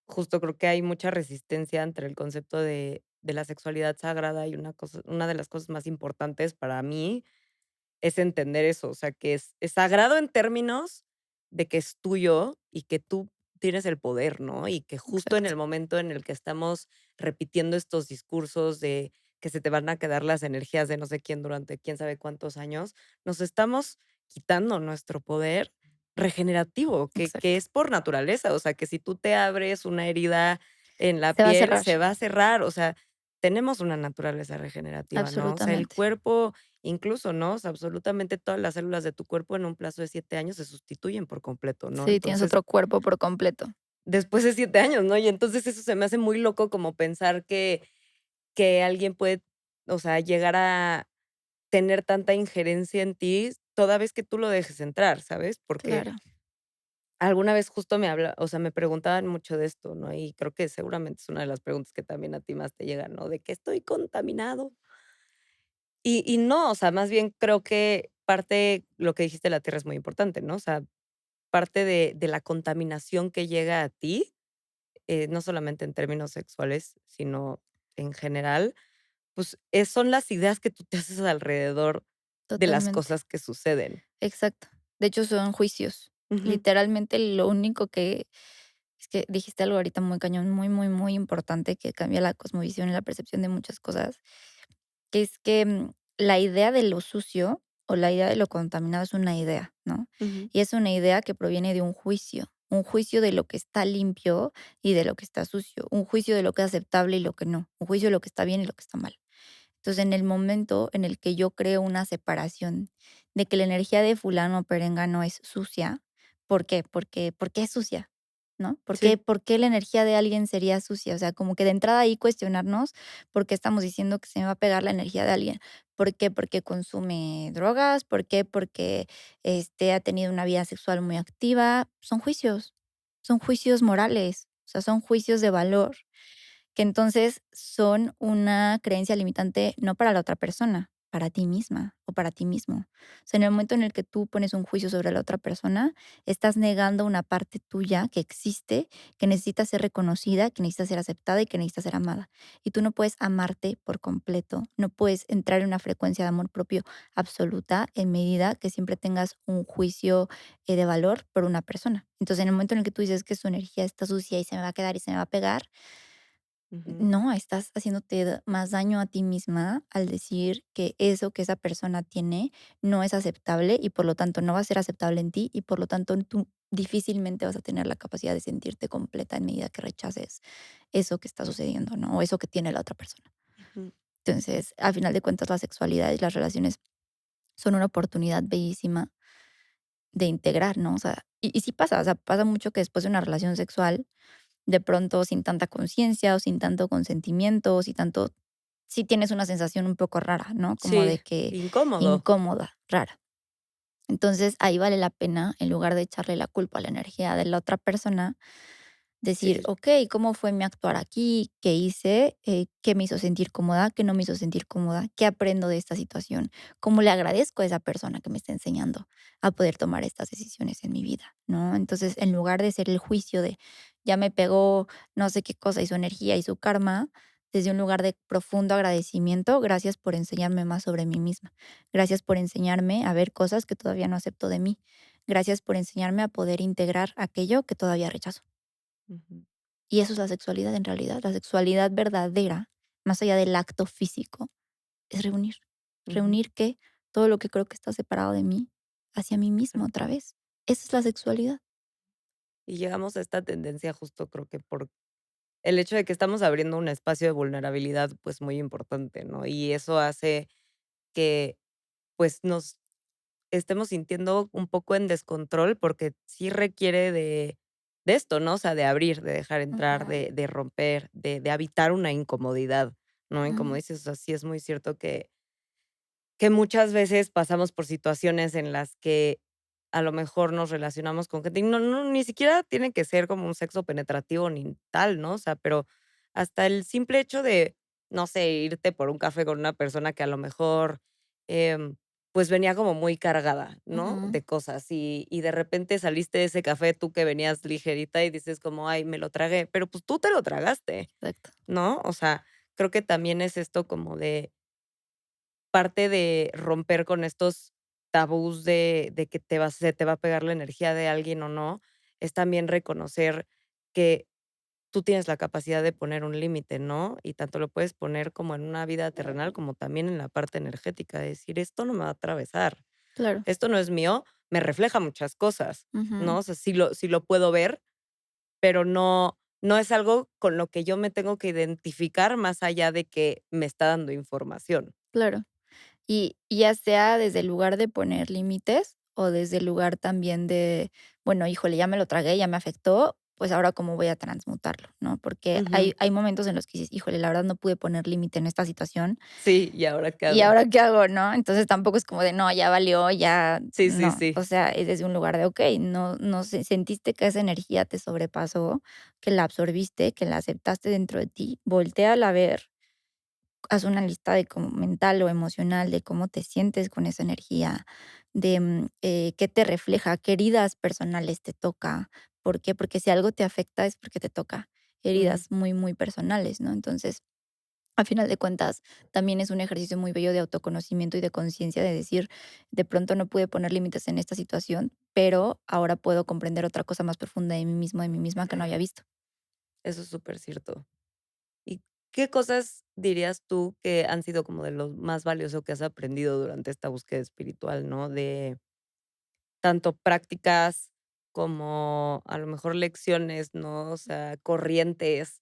justo creo que hay mucha resistencia entre el concepto de la sexualidad sagrada y una de las cosas más importantes para mí es entender eso, o sea, que es sagrado en términos de que es tuyo y que tú tienes el poder, ¿no? Y que justo en Exacto, el momento en el que estamos repitiendo estos discursos de que se te van a quedar las energías de no sé quién durante quién sabe cuántos años, nos estamos quitando nuestro poder regenerativo, que exacto. es por naturaleza, o sea, que si tú te abres una herida en la Se va a piel, cerrar, se va a cerrar, o sea, tenemos una naturaleza regenerativa, ¿no? O sea, el absolutamente. cuerpo incluso, ¿no? O sea, absolutamente todas las células de tu cuerpo en un plazo de 7 años se sustituyen por completo, ¿no? Sí, tienes Entonces, otro cuerpo por completo. después de 7 años, ¿no? Y entonces eso se me hace muy loco como pensar que alguien puede, o sea, llegar a tener tanta injerencia en ti toda vez que tú lo dejes entrar, ¿sabes? Porque Claro, alguna vez justo o sea, me preguntaban mucho de esto, ¿no? Y creo que seguramente es una de las preguntas que también a ti más te llegan, ¿no? De que estoy contaminado. Y no, o sea, más bien creo que parte lo que dijiste de la tierra es muy importante, ¿no? O sea, parte de la contaminación que llega a ti, no solamente en términos sexuales, sino en general, pues, son las ideas que tú te haces alrededor de las totalmente. cosas que suceden. Exacto. De hecho, son juicios. Ujú, Literalmente, lo único que es que dijiste algo ahorita muy cañón, muy, muy, muy importante, que cambia la cosmovisión y la percepción de muchas cosas, que es que, la idea de lo sucio o la idea de lo contaminado es una idea, ¿no? ujú. Y es una idea que proviene de un juicio de lo que está limpio y de lo que está sucio, un juicio de lo que es aceptable y lo que no, un juicio de lo que está bien y lo que está mal. Entonces, en el momento en el que yo creo una separación de que la energía de fulano o perengano es sucia, ¿por qué? Porque es sucia, ¿no? Sí, ¿Por qué la energía de alguien sería sucia? O sea, como que de entrada ahí cuestionarnos por qué estamos diciendo que se me va a pegar la energía de alguien. ¿Por qué? Porque consume drogas, ¿por qué? Porque ha tenido una vida sexual muy activa. Son juicios morales, o sea, son juicios de valor que entonces son una creencia limitante no para la otra persona, para ti misma o para ti mismo. O sea, en el momento en el que tú pones un juicio sobre la otra persona, estás negando una parte tuya que existe, que necesita ser reconocida, que necesita ser aceptada y que necesita ser amada. Y tú no puedes amarte por completo, no puedes entrar en una frecuencia de amor propio absoluta en medida que siempre tengas un juicio de valor por una persona. Entonces, en el momento en el que tú dices que su energía está sucia y se me va a quedar y se me va a pegar, ujú, no, estás haciéndote más daño a ti misma al decir que eso que esa persona tiene no es aceptable y por lo tanto no va a ser aceptable en ti y por lo tanto tú difícilmente vas a tener la capacidad de sentirte completa en medida que rechaces eso que está sucediendo, ¿no? O eso que tiene la otra persona. ujú. Entonces, al final de cuentas, la sexualidad y las relaciones son una oportunidad bellísima de integrar, ¿no? O sea, y sí pasa, o sea, pasa mucho que después de una relación sexual, de pronto sin tanta conciencia o sin tanto consentimiento, o sin tanto sí tienes una sensación un poco rara, ¿no? Como Sí, de que incómodo. incómoda, rara. Entonces, ahí vale la pena, en lugar de echarle la culpa a la energía de la otra persona, decir, Sí. okey, ¿cómo fue mi actuar aquí? ¿Qué hice? ¿Qué me hizo sentir cómoda? ¿Qué no me hizo sentir cómoda? ¿Qué aprendo de esta situación? ¿Cómo le agradezco a esa persona que me está enseñando a poder tomar estas decisiones en mi vida? ¿No? Entonces, en lugar de ser el juicio de, ya me pegó no sé qué cosa y su energía y su karma desde un lugar de profundo agradecimiento. Gracias por enseñarme más sobre mí misma. Gracias por enseñarme a ver cosas que todavía no acepto de mí. Gracias por enseñarme a poder integrar aquello que todavía rechazo. Ujú, Y eso es la sexualidad en realidad. La sexualidad verdadera, más allá del acto físico, es reunir. ujú. Reunir que todo lo que creo que está separado de mí hacia mí mismo Claro. otra vez. Esa es la sexualidad. Y llegamos a esta tendencia justo creo que por el hecho de que estamos abriendo un espacio de vulnerabilidad, pues, muy importante, ¿no? Y eso hace que, pues, nos estemos sintiendo un poco en descontrol, porque sí requiere de esto, ¿no? O sea, de abrir, de dejar entrar, Ujú, de romper, de habitar una incomodidad, ¿no? Y como ujú, dices, o sea, sí es muy cierto que muchas veces pasamos por situaciones en las que a lo mejor nos relacionamos con gente y no, ni siquiera tiene que ser como un sexo penetrativo ni tal, ¿no? O sea, pero hasta el simple hecho de, no sé, irte por un café con una persona que a lo mejor, em, pues venía como muy cargada, ¿no? ujú. De cosas y de repente saliste de ese café tú que venías ligerita y dices como: "Ay, me lo tragué", pero pues tú te lo tragaste, Exacto. ¿no? O sea, creo que también es esto como de parte de romper con estos tabús de que se te va a pegar la energía de alguien o no, es también reconocer que tú tienes la capacidad de poner un límite, ¿no? Y tanto lo puedes poner como en una vida terrenal, como también en la parte energética, de decir: "Esto no me va a atravesar, Claro. esto no es mío", me refleja muchas cosas, Ujú, ¿no? O sea, sí lo puedo ver, pero no es algo con lo que yo me tengo que identificar más allá de que me está dando información. claro. Y ya sea desde el lugar de poner límites o desde el lugar también de, bueno, híjole, ya me lo tragué, ya me afectó, pues ahora cómo voy a transmutarlo, ¿no? Porque Ujú. hay momentos en los que dices, híjole, la verdad no pude poner límite en esta situación. Sí, ¿y ahora qué ¿Y hago? ahora qué hago, no? Entonces tampoco es como de, no, ya valió, ya Sí, sí, no. sí. O sea, es desde un lugar de, okey, no sentiste que esa energía te sobrepasó, que la absorbiste, que la aceptaste dentro de ti, voltéala a ver, haz una lista de como mental o emocional de cómo te sientes con esa energía, de, qué te refleja, qué heridas personales te toca. ¿Por qué? Porque si algo te afecta es porque te toca Ujú. heridas muy, muy personales, ¿no? Entonces, a final de cuentas, también es un ejercicio muy bello de autoconocimiento y de conciencia de decir, de pronto no pude poner límites en esta situación, pero ahora puedo comprender otra cosa más profunda de mí mismo, de mí misma que no había visto. Eso es súper cierto. ¿Y qué cosas dirías tú que han sido como de lo más valioso que has aprendido durante esta búsqueda espiritual, no? De tanto prácticas como a lo mejor lecciones, ¿no? O sea, corrientes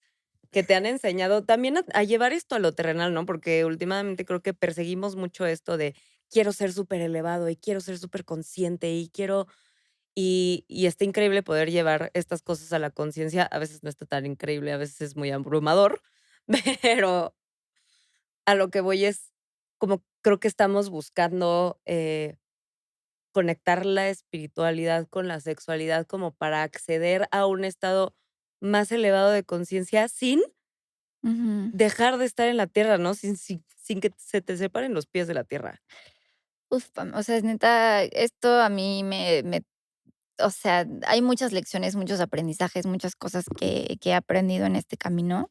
que te han enseñado también a llevar esto a lo terrenal, ¿no? Porque últimamente creo que perseguimos mucho esto de quiero ser súper elevado y quiero ser súper consciente y quiero. Y está increíble poder llevar estas cosas a la conciencia. A veces no está tan increíble, a veces es muy abrumador, pero a lo que voy es como creo que estamos buscando, conectar la espiritualidad con la sexualidad como para acceder a un estado más elevado de conciencia sin Ujú. dejar de estar en la tierra, ¿no? Sin que se te separen los pies de la tierra. Uf, o sea, es neta, esto a mí o sea, hay muchas lecciones, muchos aprendizajes, muchas cosas que he aprendido en este camino.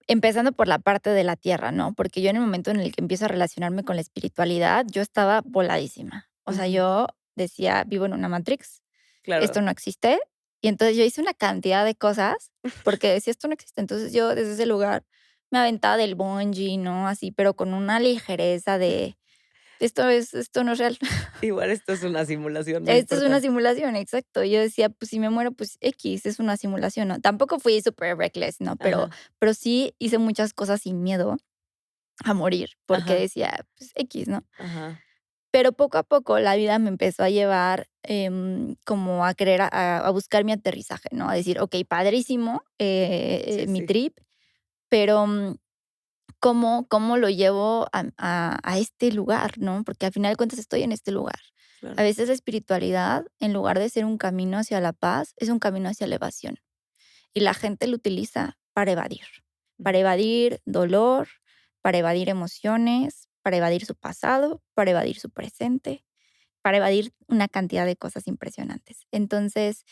Empezando por la parte de la tierra, ¿no? Porque yo en el momento en el que empiezo a relacionarme con la espiritualidad, yo estaba voladísima. O sea, Ujú, yo decía, vivo en una Matrix, esto claro. no existe. Y entonces yo hice una cantidad de cosas porque decía, esto no existe. Entonces yo desde ese lugar me aventaba del bungee, ¿no? Así, pero con una ligereza de, esto no es real. Igual esto es una simulación, no Esto es una importa. simulación, exacto. Yo decía, pues si me muero, pues X, es una simulación, ¿no? Tampoco fui súper reckless, ¿no? Pero, Ajá, pero sí hice muchas cosas sin miedo a morir, porque ajá, decía, pues X, ¿no? ajá. Pero poco a poco la vida me empezó a llevar como a querer a buscar mi aterrizaje, ¿no? A decir, ok, padrísimo Sí, mi sí, trip, pero ¿cómo lo llevo a este lugar, no? Porque al final de cuentas estoy en este lugar. A claro. veces la espiritualidad, en lugar de ser un camino hacia la paz, es un camino hacia la evasión. Y la gente lo utiliza para Ujú, evadir dolor, para evadir emociones, para evadir su pasado, para evadir su presente, para evadir una cantidad de cosas impresionantes. Entonces,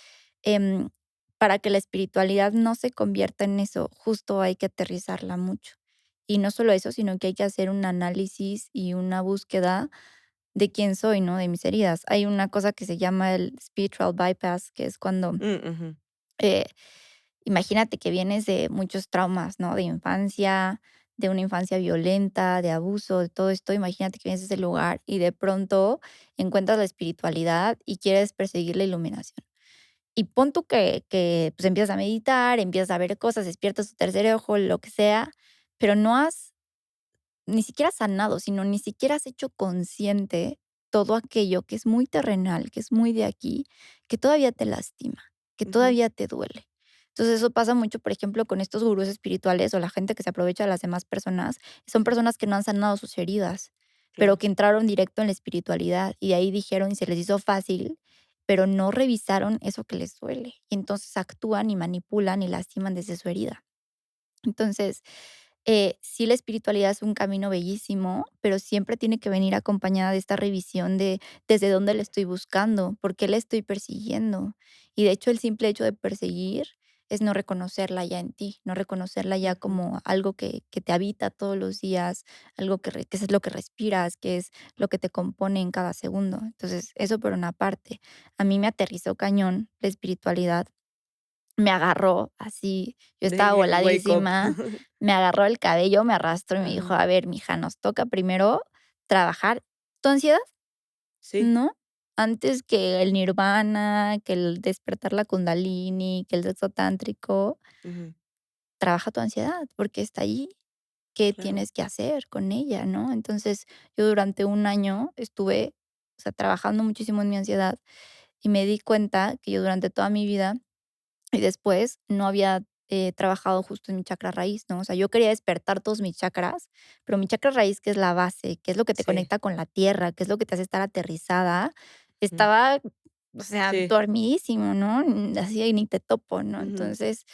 em, para que la espiritualidad no se convierta en eso, justo hay que aterrizarla mucho. Y no solo eso, sino que hay que hacer un análisis y una búsqueda de quién soy, ¿no? De mis heridas. Hay una cosa que se llama el spiritual bypass, que es cuando, Ujú. eh, imagínate que vienes de muchos traumas, ¿no? De infancia, de una infancia violenta, de abuso, de todo esto. Imagínate que vienes de ese lugar y de pronto encuentras la espiritualidad y quieres perseguir la iluminación. Y pon tú que, pues, empiezas a meditar, empiezas a ver cosas, despiertas tu tercer ojo, lo que sea, pero no has ni siquiera sanado, sino ni siquiera has hecho consciente todo aquello que es muy terrenal, que es muy de aquí, que todavía te lastima, que Ujú. todavía te duele. Entonces, eso pasa mucho, por ejemplo, con estos gurús espirituales o la gente que se aprovecha de las demás personas. Son Sí, personas que no han sanado sus heridas, pero claro. que entraron directo en la espiritualidad y de ahí dijeron y se les hizo fácil, pero no revisaron eso que les duele. Y entonces actúan y manipulan y lastiman desde su herida. Entonces, sí, la espiritualidad es un camino bellísimo, pero siempre tiene que venir acompañada de esta revisión de desde dónde la estoy buscando, por qué la estoy persiguiendo. Y de hecho, el simple hecho de perseguir es no reconocerla ya en ti, no reconocerla ya Ujú. como algo que te habita todos los días, algo que es lo que respiras, que es lo que te compone en cada segundo. Entonces, eso por una parte. A mí me aterrizó cañón la espiritualidad, me agarró así, yo estaba De wake up. voladísima, me agarró el cabello, me arrastró y me dijo: Ajá. "A ver, mija, nos toca primero trabajar tu ansiedad, Sí. ¿no? Antes que el nirvana, que el despertar la kundalini, que el sexo tántrico, Ujú. trabaja tu ansiedad, porque está allí. ¿Qué Claro. tienes que hacer con ella?", ¿no? Entonces, yo durante un año estuve, o sea, trabajando muchísimo en mi ansiedad y me di cuenta que yo durante toda mi vida y después no había, trabajado justo en mi chakra raíz, ¿no? O sea, yo quería despertar todos mis chakras, pero mi chakra raíz, que es la base, que es lo que te Sí. conecta con la tierra, que es lo que te hace estar aterrizada, Ujú. estaba, o sea, Sí. dormidísimo, ¿no? Así ni te topo, ¿no? Ujú. Entonces,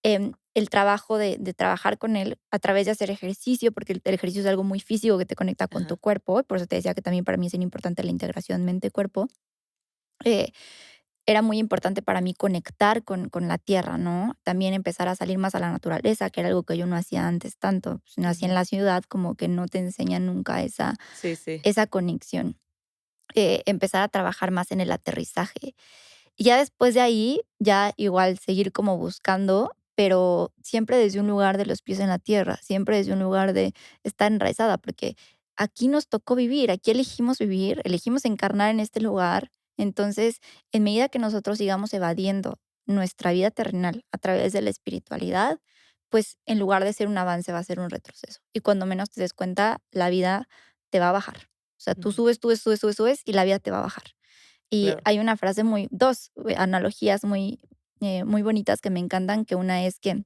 el trabajo de trabajar con él a través de hacer ejercicio, porque el ejercicio es algo muy físico que te conecta con tu Ajá. cuerpo, por eso te decía que también para mí es bien importante la integración mente-cuerpo, eh, era muy importante para mí conectar con la tierra, ¿no? También empezar a salir más a la naturaleza, que era algo que yo no hacía antes tanto. Pues, nací en Ujú. la ciudad, como que no te enseñan nunca Sí, sí. esa conexión. Empezar a trabajar más en el aterrizaje. Y ya después de ahí, ya igual seguir como buscando, pero siempre desde un lugar de los pies en la tierra, siempre desde un lugar de estar enraizada, porque aquí nos tocó vivir, aquí elegimos vivir, elegimos encarnar en este lugar. Entonces, en medida que nosotros sigamos evadiendo nuestra vida terrenal a través de la espiritualidad, pues en lugar de ser un avance va a ser un retroceso. Y cuando menos te des cuenta, la vida te va a bajar. O sea, tú Ujú. subes, subes, subes, subes, subes y la vida te va a bajar. Y Claro. hay una frase muy 2 analogías muy, muy bonitas que me encantan, que una es que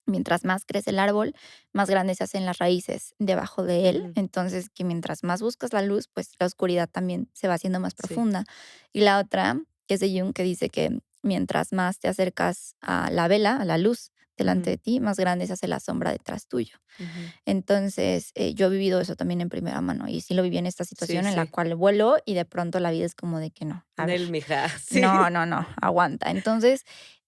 mientras más crece el árbol, más grandes se hacen las raíces debajo de él. Ujú. Entonces, que mientras más buscas la luz, pues la oscuridad también se va haciendo más Sí. profunda. Y la otra, que es de Jung, que dice que mientras más te acercas a la vela, a la luz delante Ujú. de ti, más grande se hace la sombra detrás tuyo. Ujú. Entonces, yo he vivido eso también en primera mano y sí lo viví en esta Sí, situación en la sí. cual vuelo y de pronto la vida es como de que no, a ver, Nel, mija. no, Sí. no, no, aguanta. Entonces,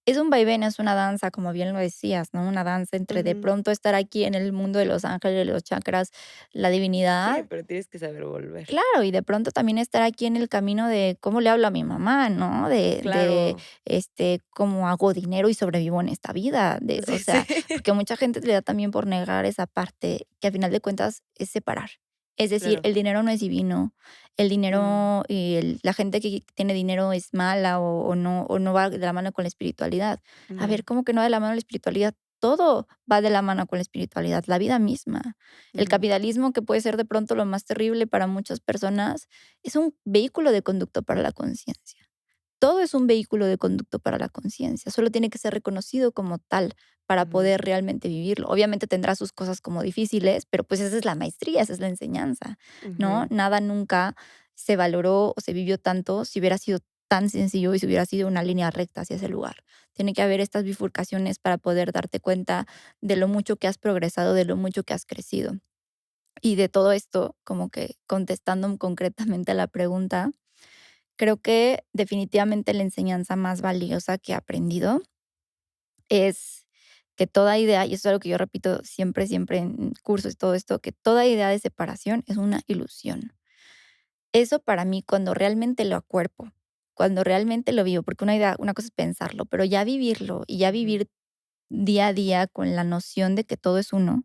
es un vaivén, es una danza, como bien lo decías, ¿no? Una danza entre de Ujú. pronto estar aquí en el mundo de los ángeles, de los chakras, la Sí, divinidad. pero tienes que saber volver. Claro, y de pronto también estar aquí en el camino de cómo le hablo a mi mamá, ¿no? Claro. Cómo hago dinero y sobrevivo en esta vida, o Sí, sí. sea, porque mucha gente le da también por negar esa parte que al final de cuentas es separar. Es decir, Claro. el dinero no es divino, el Mm. dinero y la gente que tiene dinero es mala o no va de la mano con la espiritualidad. A No. ver, ¿cómo que no va de la mano la espiritualidad? Todo va de la mano con la espiritualidad, la vida misma. El Ujú. capitalismo, que puede ser de pronto lo más terrible para muchas personas, es un vehículo de conducto para la conciencia. Todo es un vehículo de conducto para la conciencia, solo tiene que ser reconocido como tal para Ujú. poder realmente vivirlo. Obviamente tendrá sus cosas como difíciles, pero pues esa es la maestría, esa es la enseñanza, ¿no? Ujú. Nada nunca se valoró o se vivió tanto si hubiera sido tan sencillo y si hubiera sido una línea recta hacia ese lugar. Tiene que haber estas bifurcaciones para poder darte cuenta de lo mucho que has progresado, de lo mucho que has crecido. Y de todo esto, como que contestando concretamente a la pregunta, creo que definitivamente la enseñanza más valiosa que he aprendido es que toda idea, y eso es algo que yo repito siempre, siempre en cursos y todo esto, que toda idea de separación es una ilusión. Eso para mí, cuando realmente lo acuerpo, cuando realmente lo vivo, porque una idea, una cosa es pensarlo, pero ya vivirlo y ya Ujú. vivir día a día con la noción de que todo es uno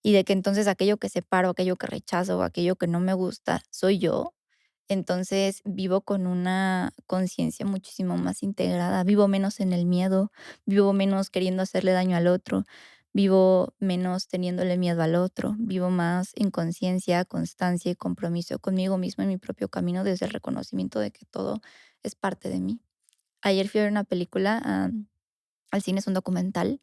y de que entonces aquello que separo, aquello que rechazo, aquello que no me gusta, soy yo. Entonces vivo con una conciencia muchísimo más integrada, vivo menos en el miedo, vivo menos queriendo hacerle daño al otro, vivo menos teniéndole miedo al otro, vivo más en conciencia, constancia y compromiso conmigo mismo en mi propio camino desde el reconocimiento de que todo es parte de mí. Ayer fui a ver una película, al cine, es un documental,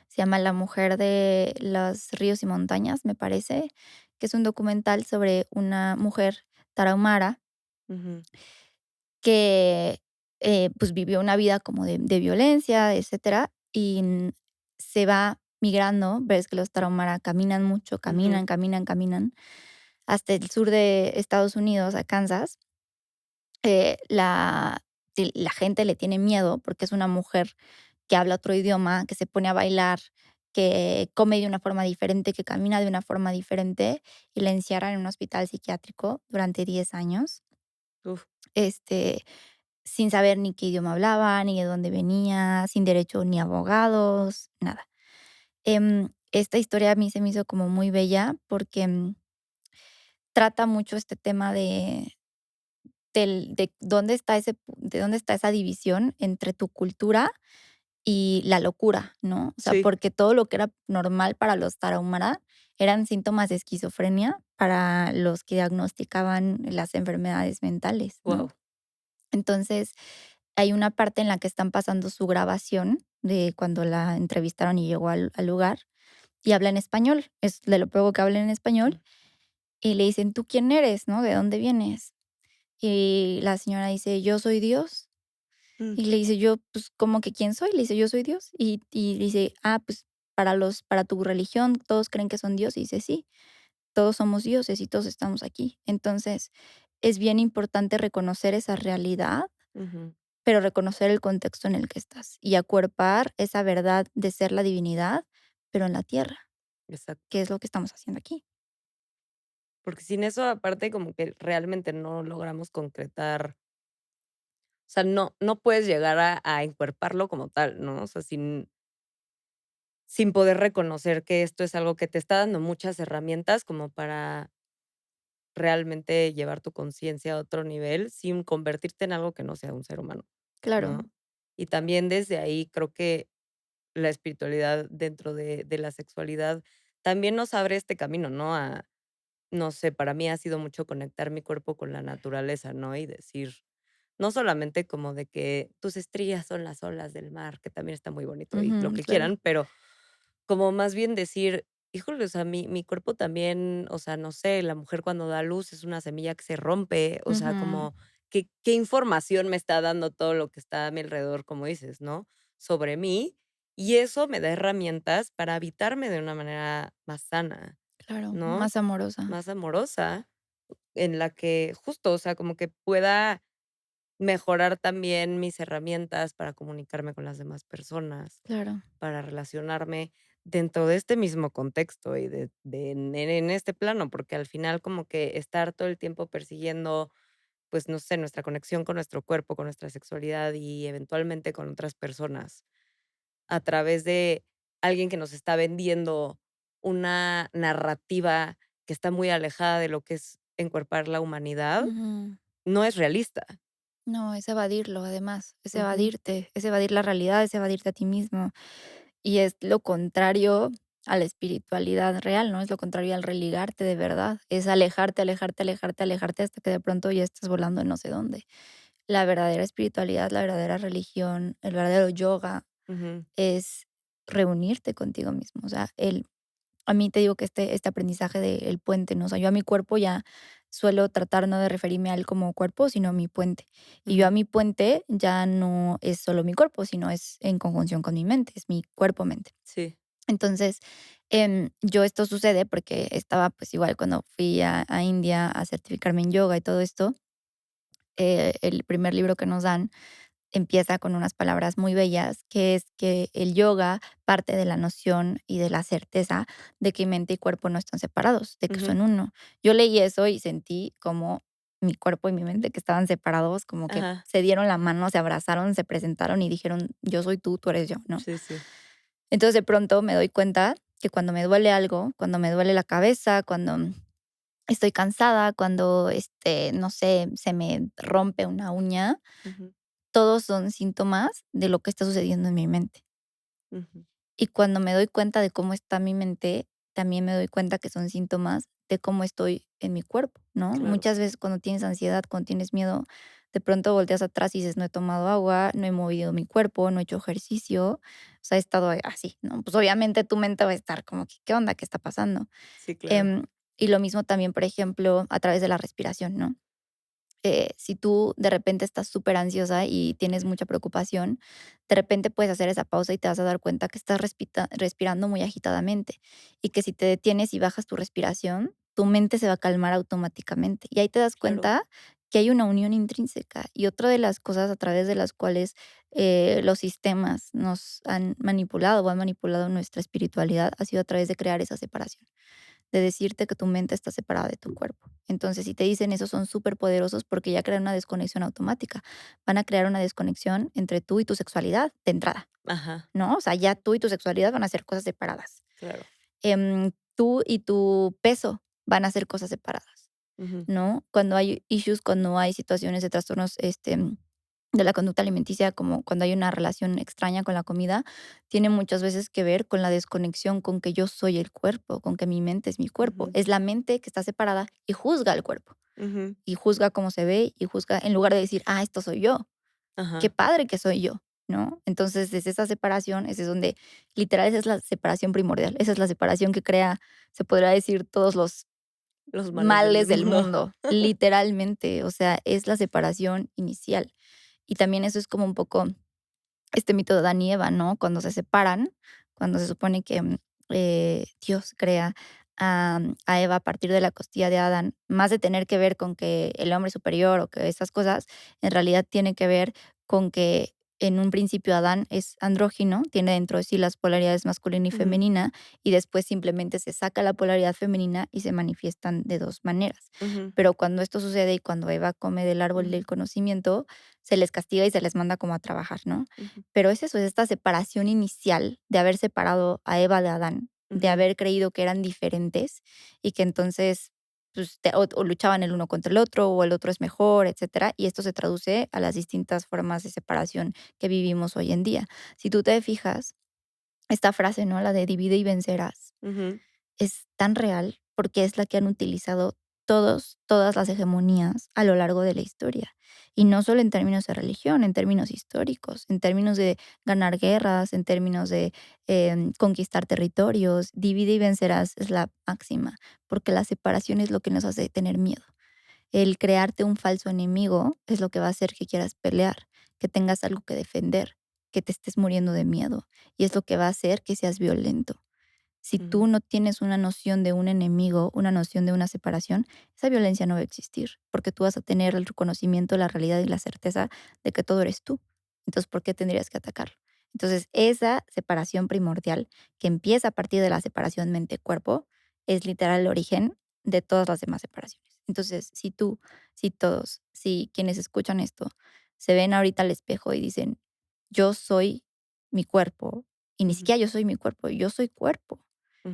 se llama La mujer de los ríos y montañas, me parece, que es un documental sobre una mujer tarahumara Ujú. que, pues, vivió una vida como de violencia, etcétera, y, se va migrando. Ves que los tarahumara caminan mucho, Ujú. caminan, caminan, caminan, hasta el sur de Estados Unidos, a Kansas. La gente le tiene miedo porque es una mujer que habla otro idioma, que se pone a bailar, que come de una forma diferente, que camina de una forma diferente, y la encierran en un hospital psiquiátrico durante 10 años, Uf. este, sin saber ni qué idioma hablaba, ni de dónde venía, sin derecho ni a abogados, nada. Esta historia a mí se me hizo como muy bella porque, trata mucho este tema de dónde está de dónde está esa división entre tu cultura y la locura, ¿no? O sea, Sí. porque todo lo que era normal para los tarahumara eran síntomas de esquizofrenia para los que diagnosticaban las enfermedades mentales, ¿no? Guau. Entonces, hay una parte en la que están pasando su grabación de cuando la entrevistaron y llegó al lugar, y habla en español, es de lo poco que habla en español, y le dicen: "¿Tú quién eres?", ¿no? "¿De dónde vienes?". Y la señora dice: "Yo soy Dios". Mm. Y le dice: "Yo, pues, ¿cómo que quién soy?". Le dice: "Yo soy Dios". Y dice: "Ah, pues, para tu religión, todos creen que son Dios". Y dice: "Sí, todos somos dioses y todos estamos aquí". Entonces, es bien importante reconocer esa realidad, Ujú. pero reconocer el contexto en el que estás y acuerpar esa verdad de ser la divinidad, pero en la tierra, Exacto. que es lo que estamos haciendo aquí. Porque sin eso, aparte, como que realmente no logramos concretar, o sea, no puedes llegar a encuerparlo como tal, ¿no? O sea, sin poder reconocer que esto es algo que te está dando muchas herramientas como para realmente llevar tu conciencia a otro nivel, sin convertirte en algo que no sea un ser humano, Claro, ¿no? Y también desde ahí creo que la espiritualidad dentro de la sexualidad también nos abre este camino, ¿no? No sé, para mí ha sido mucho conectar mi cuerpo con la naturaleza, ¿no? Y decir, no solamente como de que tus estrías son las olas del mar, que también está muy bonito y lo ujú, que claro. quieran, pero como más bien decir, híjole, o sea, mi cuerpo también, o sea, no sé, la mujer cuando da a luz es una semilla que se rompe, o sea, Ujú, como, ¿qué información me está dando todo lo que está a mi alrededor, como dices, ¿no? Sobre mí, y eso me da herramientas para habitarme de una manera más sana, claro, ¿no? más amorosa, Más amorosa, en la que justo, o sea, como que pueda mejorar también mis herramientas para comunicarme con las demás personas, claro. para relacionarme dentro de este mismo contexto y de en este plano, porque al final como que estar todo el tiempo persiguiendo, pues, no sé, nuestra conexión con nuestro cuerpo, con nuestra sexualidad y eventualmente con otras personas, a través de alguien que nos está vendiendo una narrativa que está muy alejada de lo que es encuerpar la humanidad, Ujú. no es realista. No, es evadirlo, además, es Ujú. evadirte, es evadir la realidad, es evadirte a ti mismo. Y es lo contrario a la espiritualidad real, ¿no? Es lo contrario al religarte de verdad. Es alejarte, alejarte, alejarte, alejarte hasta que de pronto ya estás volando en no sé dónde. La verdadera espiritualidad, la verdadera religión, el verdadero yoga Ujú. es reunirte contigo mismo. O sea, a mí te digo que este aprendizaje del puente, ¿no? O sea, yo a mi cuerpo ya suelo tratar no de referirme a él como cuerpo, sino a mi puente. Y yo a Ujú. mi puente ya no es solo mi cuerpo, sino es en conjunción con mi mente, es mi cuerpo-mente. Sí. Entonces, yo esto sucede porque estaba, pues, igual cuando fui a India a certificarme en yoga y todo esto, el primer libro que nos dan empieza con unas palabras muy bellas, que es que el yoga parte de la noción y de la certeza de que mente y cuerpo no están separados, de que Ujú. son uno. Yo leí eso y sentí como mi cuerpo y mi mente que estaban separados, como que Ajá. se dieron la mano, se abrazaron, se presentaron y dijeron: "Yo soy tú eres yo", ¿no? Sí, sí. Entonces, de pronto me doy cuenta que cuando me duele algo, cuando me duele la cabeza, cuando estoy cansada, cuando, no sé, se me rompe una uña, Ujú, todos son síntomas de lo que está sucediendo en mi mente. ujú. Y cuando me doy cuenta de cómo está mi mente, también me doy cuenta que son síntomas de cómo estoy en mi cuerpo, ¿no? Claro. Muchas veces cuando tienes ansiedad, cuando tienes miedo, de pronto volteas atrás y dices, no he tomado agua, no he movido mi cuerpo, no he hecho ejercicio, o sea, he estado así, ¿no? Pues obviamente tu mente va a estar como que, ¿qué onda? ¿Qué está pasando? Sí, claro. Em, y lo mismo también, por ejemplo, a través de la respiración, ¿no? Si tú de repente estás súper ansiosa y tienes mucha preocupación, de repente puedes hacer esa pausa y te vas a dar cuenta que estás respirando muy agitadamente y que si te detienes y bajas tu respiración, tu mente se va a calmar automáticamente. Y ahí te das Claro. cuenta que hay una unión intrínseca. Y otra de las cosas a través de las cuales los sistemas nos han manipulado o han manipulado nuestra espiritualidad ha sido a través de crear esa separación, de decirte que tu mente está separada de tu cuerpo. Entonces, si te dicen eso, son súper poderosos porque ya crean una desconexión automática. Van a crear una desconexión entre tú y tu sexualidad de entrada, Ajá. ¿no? O sea, ya tú y tu sexualidad van a ser cosas separadas. Claro. Tú y tu peso van a ser cosas separadas, Ujú, ¿no? Cuando hay issues, cuando hay situaciones de trastornos, de la conducta alimenticia, como cuando hay una relación extraña con la comida, tiene muchas veces que ver con la desconexión con que yo soy el cuerpo, con que mi mente es mi cuerpo. ujú, Es la mente que está separada y juzga al cuerpo, ujú. y juzga cómo se ve, y juzga en lugar de decir, esto soy yo, qué Ajá. padre que soy yo, ¿no? Entonces, desde esa separación, ese es donde literal esa es la separación primordial, esa es la separación que crea, se podría decir, todos los Los males del males del mundo. mundo, literalmente, o sea, es la separación inicial. Y también eso es como un poco este mito de Adán y Eva, ¿no? Cuando se separan, cuando se supone que, Dios crea a Eva a partir de la costilla de Adán, más de tener que ver con que el hombre es superior o que esas cosas, en realidad tiene que ver con que en un principio Adán es andrógino, tiene dentro de sí las polaridades masculina y Ujú, femenina, y después simplemente se saca la polaridad femenina y se manifiestan de 2 maneras. ujú, Pero cuando esto sucede y cuando Eva come del árbol ujú, del conocimiento, se les castiga y se les manda como a trabajar, ¿no? ujú, Pero es eso, es esta separación inicial de haber separado a Eva de Adán, de ujú, haber creído que eran diferentes y que entonces pues, o luchaban el uno contra el otro o el otro es mejor, etcétera. Y esto se traduce a las distintas formas de separación que vivimos hoy en día. Si tú te fijas, esta frase, ¿no? La de divide y vencerás ujú. es tan real porque es la que han utilizado todas las hegemonías a lo largo de la historia. Y no solo en términos de religión, en términos históricos, en términos de ganar guerras, en términos de conquistar territorios. Divide y vencerás es la máxima, porque la separación es lo que nos hace tener miedo. El crearte un falso enemigo es lo que va a hacer que quieras pelear, que tengas algo que defender, que te estés muriendo de miedo. Y es lo que va a hacer que seas violento. Si tú Ujú, no tienes una noción de un enemigo, una noción de una separación, esa violencia no va a existir, porque tú vas a tener el reconocimiento, la realidad y la certeza de que todo eres tú. Entonces, ¿por qué tendrías que atacarlo? Entonces, esa separación primordial que empieza a partir de la separación mente-cuerpo es literal el origen de todas las demás separaciones. Entonces, si tú, si todos, si quienes escuchan esto se ven ahorita al espejo y dicen, yo soy mi cuerpo, y ni ujú. siquiera yo soy mi cuerpo, yo soy cuerpo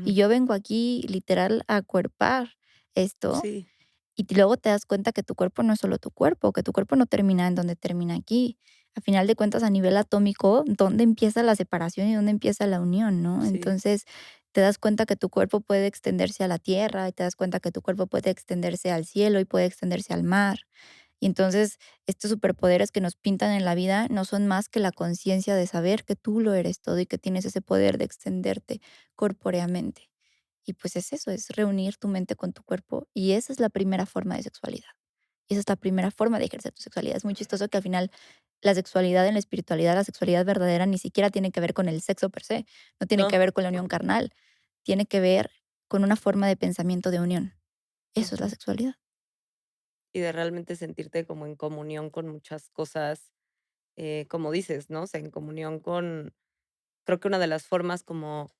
y Ujú. yo vengo aquí literal a acuerpar esto, Sí, y luego te das cuenta que tu cuerpo no es solo tu cuerpo, que tu cuerpo no termina en donde termina aquí. A final de cuentas, a nivel atómico, ¿dónde empieza la separación y dónde empieza la unión, no? sí. Entonces, te das cuenta que tu cuerpo puede extenderse a la tierra, y te das cuenta que tu cuerpo puede extenderse al cielo y puede extenderse al mar. Y entonces, estos superpoderes que nos pintan en la vida no son más que la conciencia de saber que tú lo eres todo y que tienes ese poder de extenderte corpóreamente. Y pues es eso, es reunir tu mente con tu cuerpo y esa es la primera forma de sexualidad. Y esa es la primera forma de ejercer tu sexualidad. Es muy chistoso que al final la sexualidad en la espiritualidad, la sexualidad verdadera ni siquiera tiene que ver con el sexo per se, no tiene que No. ver con la unión carnal, tiene que ver con una forma de pensamiento de unión. Eso es la Ujú. sexualidad. Y de realmente sentirte como en comunión con muchas cosas como dices, ¿no? O sea, en comunión con creo que una de las formas como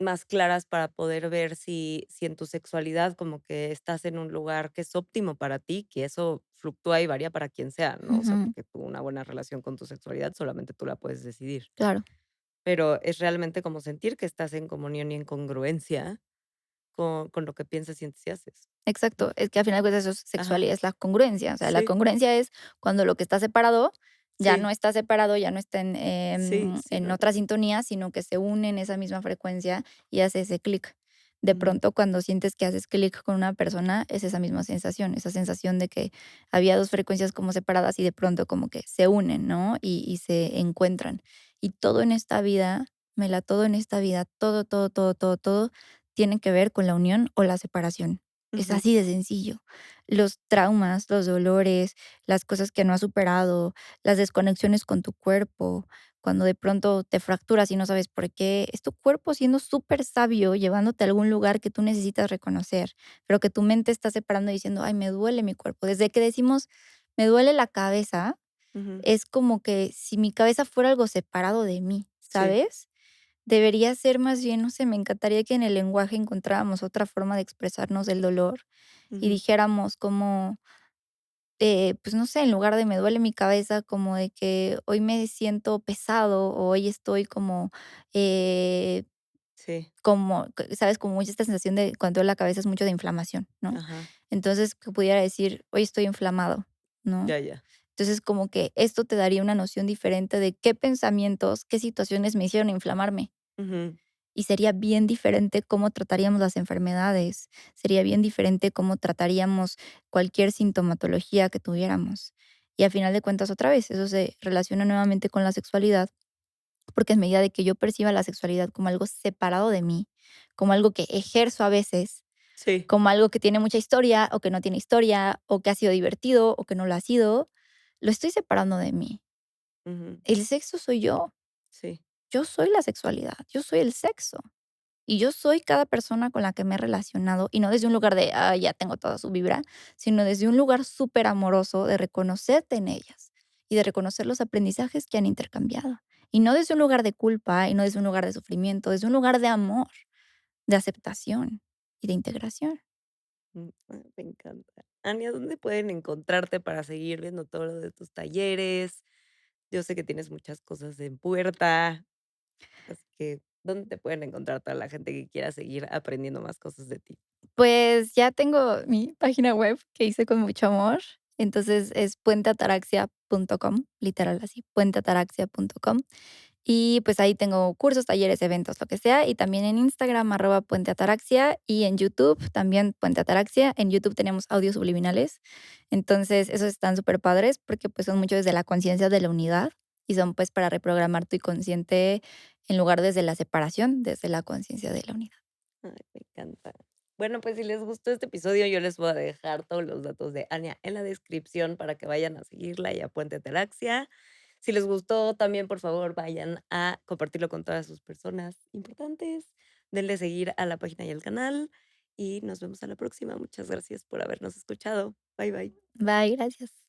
más claras para poder ver si en tu sexualidad como que estás en un lugar que es óptimo para ti, que eso fluctúa y varía para quien sea, ¿no? O sea, Ujú, porque tú una buena relación con tu sexualidad solamente tú la puedes decidir. claro. Pero es realmente como sentir que estás en comunión y en congruencia con lo que piensas, sientes y haces, Exacto, ¿no? es que al final, pues, eso es Ajá. sexualidad, es la congruencia, o sea, la Sí, congruencia es cuando lo que está separado, ya no sí, está separado, ya no está sí, sí, en no, otra sintonía, sino que se une en esa misma frecuencia y hace ese clic. De ujú, pronto, cuando sientes que haces clic con una persona, es esa sensación de que había 2 frecuencias como separadas y de pronto como que se unen, ¿no? Y se encuentran. Y todo en esta vida, Mela, todo en esta vida, todo, todo, todo, todo, todo tiene que ver con la unión o la separación. Es ujú, así de sencillo. Los traumas, los dolores, las cosas que no has superado, las desconexiones con tu cuerpo, cuando de pronto te fracturas y no sabes por qué, es tu cuerpo siendo súper sabio, llevándote a algún lugar que tú necesitas reconocer, pero que tu mente está separando y diciendo, ay, me duele mi cuerpo. Desde que decimos, me duele la cabeza, ujú, es como que si mi cabeza fuera algo separado de mí, sí, ¿sabes? Debería ser más bien, no sé, me encantaría que en el lenguaje encontráramos otra forma de expresarnos del dolor y ujú, dijéramos como, pues no sé, en lugar de me duele mi cabeza, como de que hoy me siento pesado o hoy estoy como, eh, sí, ¿sabes? Como mucha esta sensación de cuando la cabeza es mucho de inflamación, ¿no? ajá, Entonces, que pudiera decir, hoy estoy inflamado, ¿no? ya, ya, Entonces, como que esto te daría una noción diferente de qué pensamientos, qué situaciones me hicieron inflamarme. ujú, Y sería bien diferente cómo trataríamos las enfermedades, sería bien diferente cómo trataríamos cualquier sintomatología que tuviéramos. Y a final de cuentas, otra vez, eso se relaciona nuevamente con la sexualidad, porque en medida de que yo perciba la sexualidad como algo separado de mí, como algo que ejerzo a veces, sí, como algo que tiene mucha historia o que no tiene historia, o que ha sido divertido o que no lo ha sido, lo estoy separando de mí. ujú, El sexo soy sí, yo soy la sexualidad, yo soy el sexo. Y yo soy cada persona con la que me he relacionado, y no desde un lugar de, ya tengo toda su vibra, sino desde un lugar súper amoroso de reconocerte en ellas y de reconocer los aprendizajes que han intercambiado. Y no desde un lugar de culpa y no desde un lugar de sufrimiento, desde un lugar de amor, de aceptación y de integración. me encanta. Ania, ¿dónde pueden encontrarte para seguir viendo todo lo de tus talleres? Yo sé que tienes muchas cosas en puerta, así que, ¿dónde te pueden encontrar toda la gente que quiera seguir aprendiendo más cosas de ti? Pues ya tengo mi página web que hice con mucho amor. Entonces es puenteataraxia.com, literal así, puenteataraxia.com. Y pues ahí tengo cursos, talleres, eventos, lo que sea. Y también en Instagram, @puenteataraxia. Y en YouTube también Puente Ataraxia. En YouTube tenemos audios subliminales. Entonces, esos están súper padres porque pues son mucho desde la conciencia de la unidad y son pues para reprogramar tu inconsciente en lugar desde la separación, desde la conciencia de la unidad. Ay, me encanta. Bueno, pues si les gustó este episodio, yo les voy a dejar todos los datos de Ania en la descripción para que vayan a seguirla y a Puente Ataraxia. Si les gustó, también por favor vayan a compartirlo con todas sus personas importantes. Denle seguir a la página y al canal y nos vemos a la próxima. Muchas gracias por habernos escuchado. Bye bye. Bye, gracias.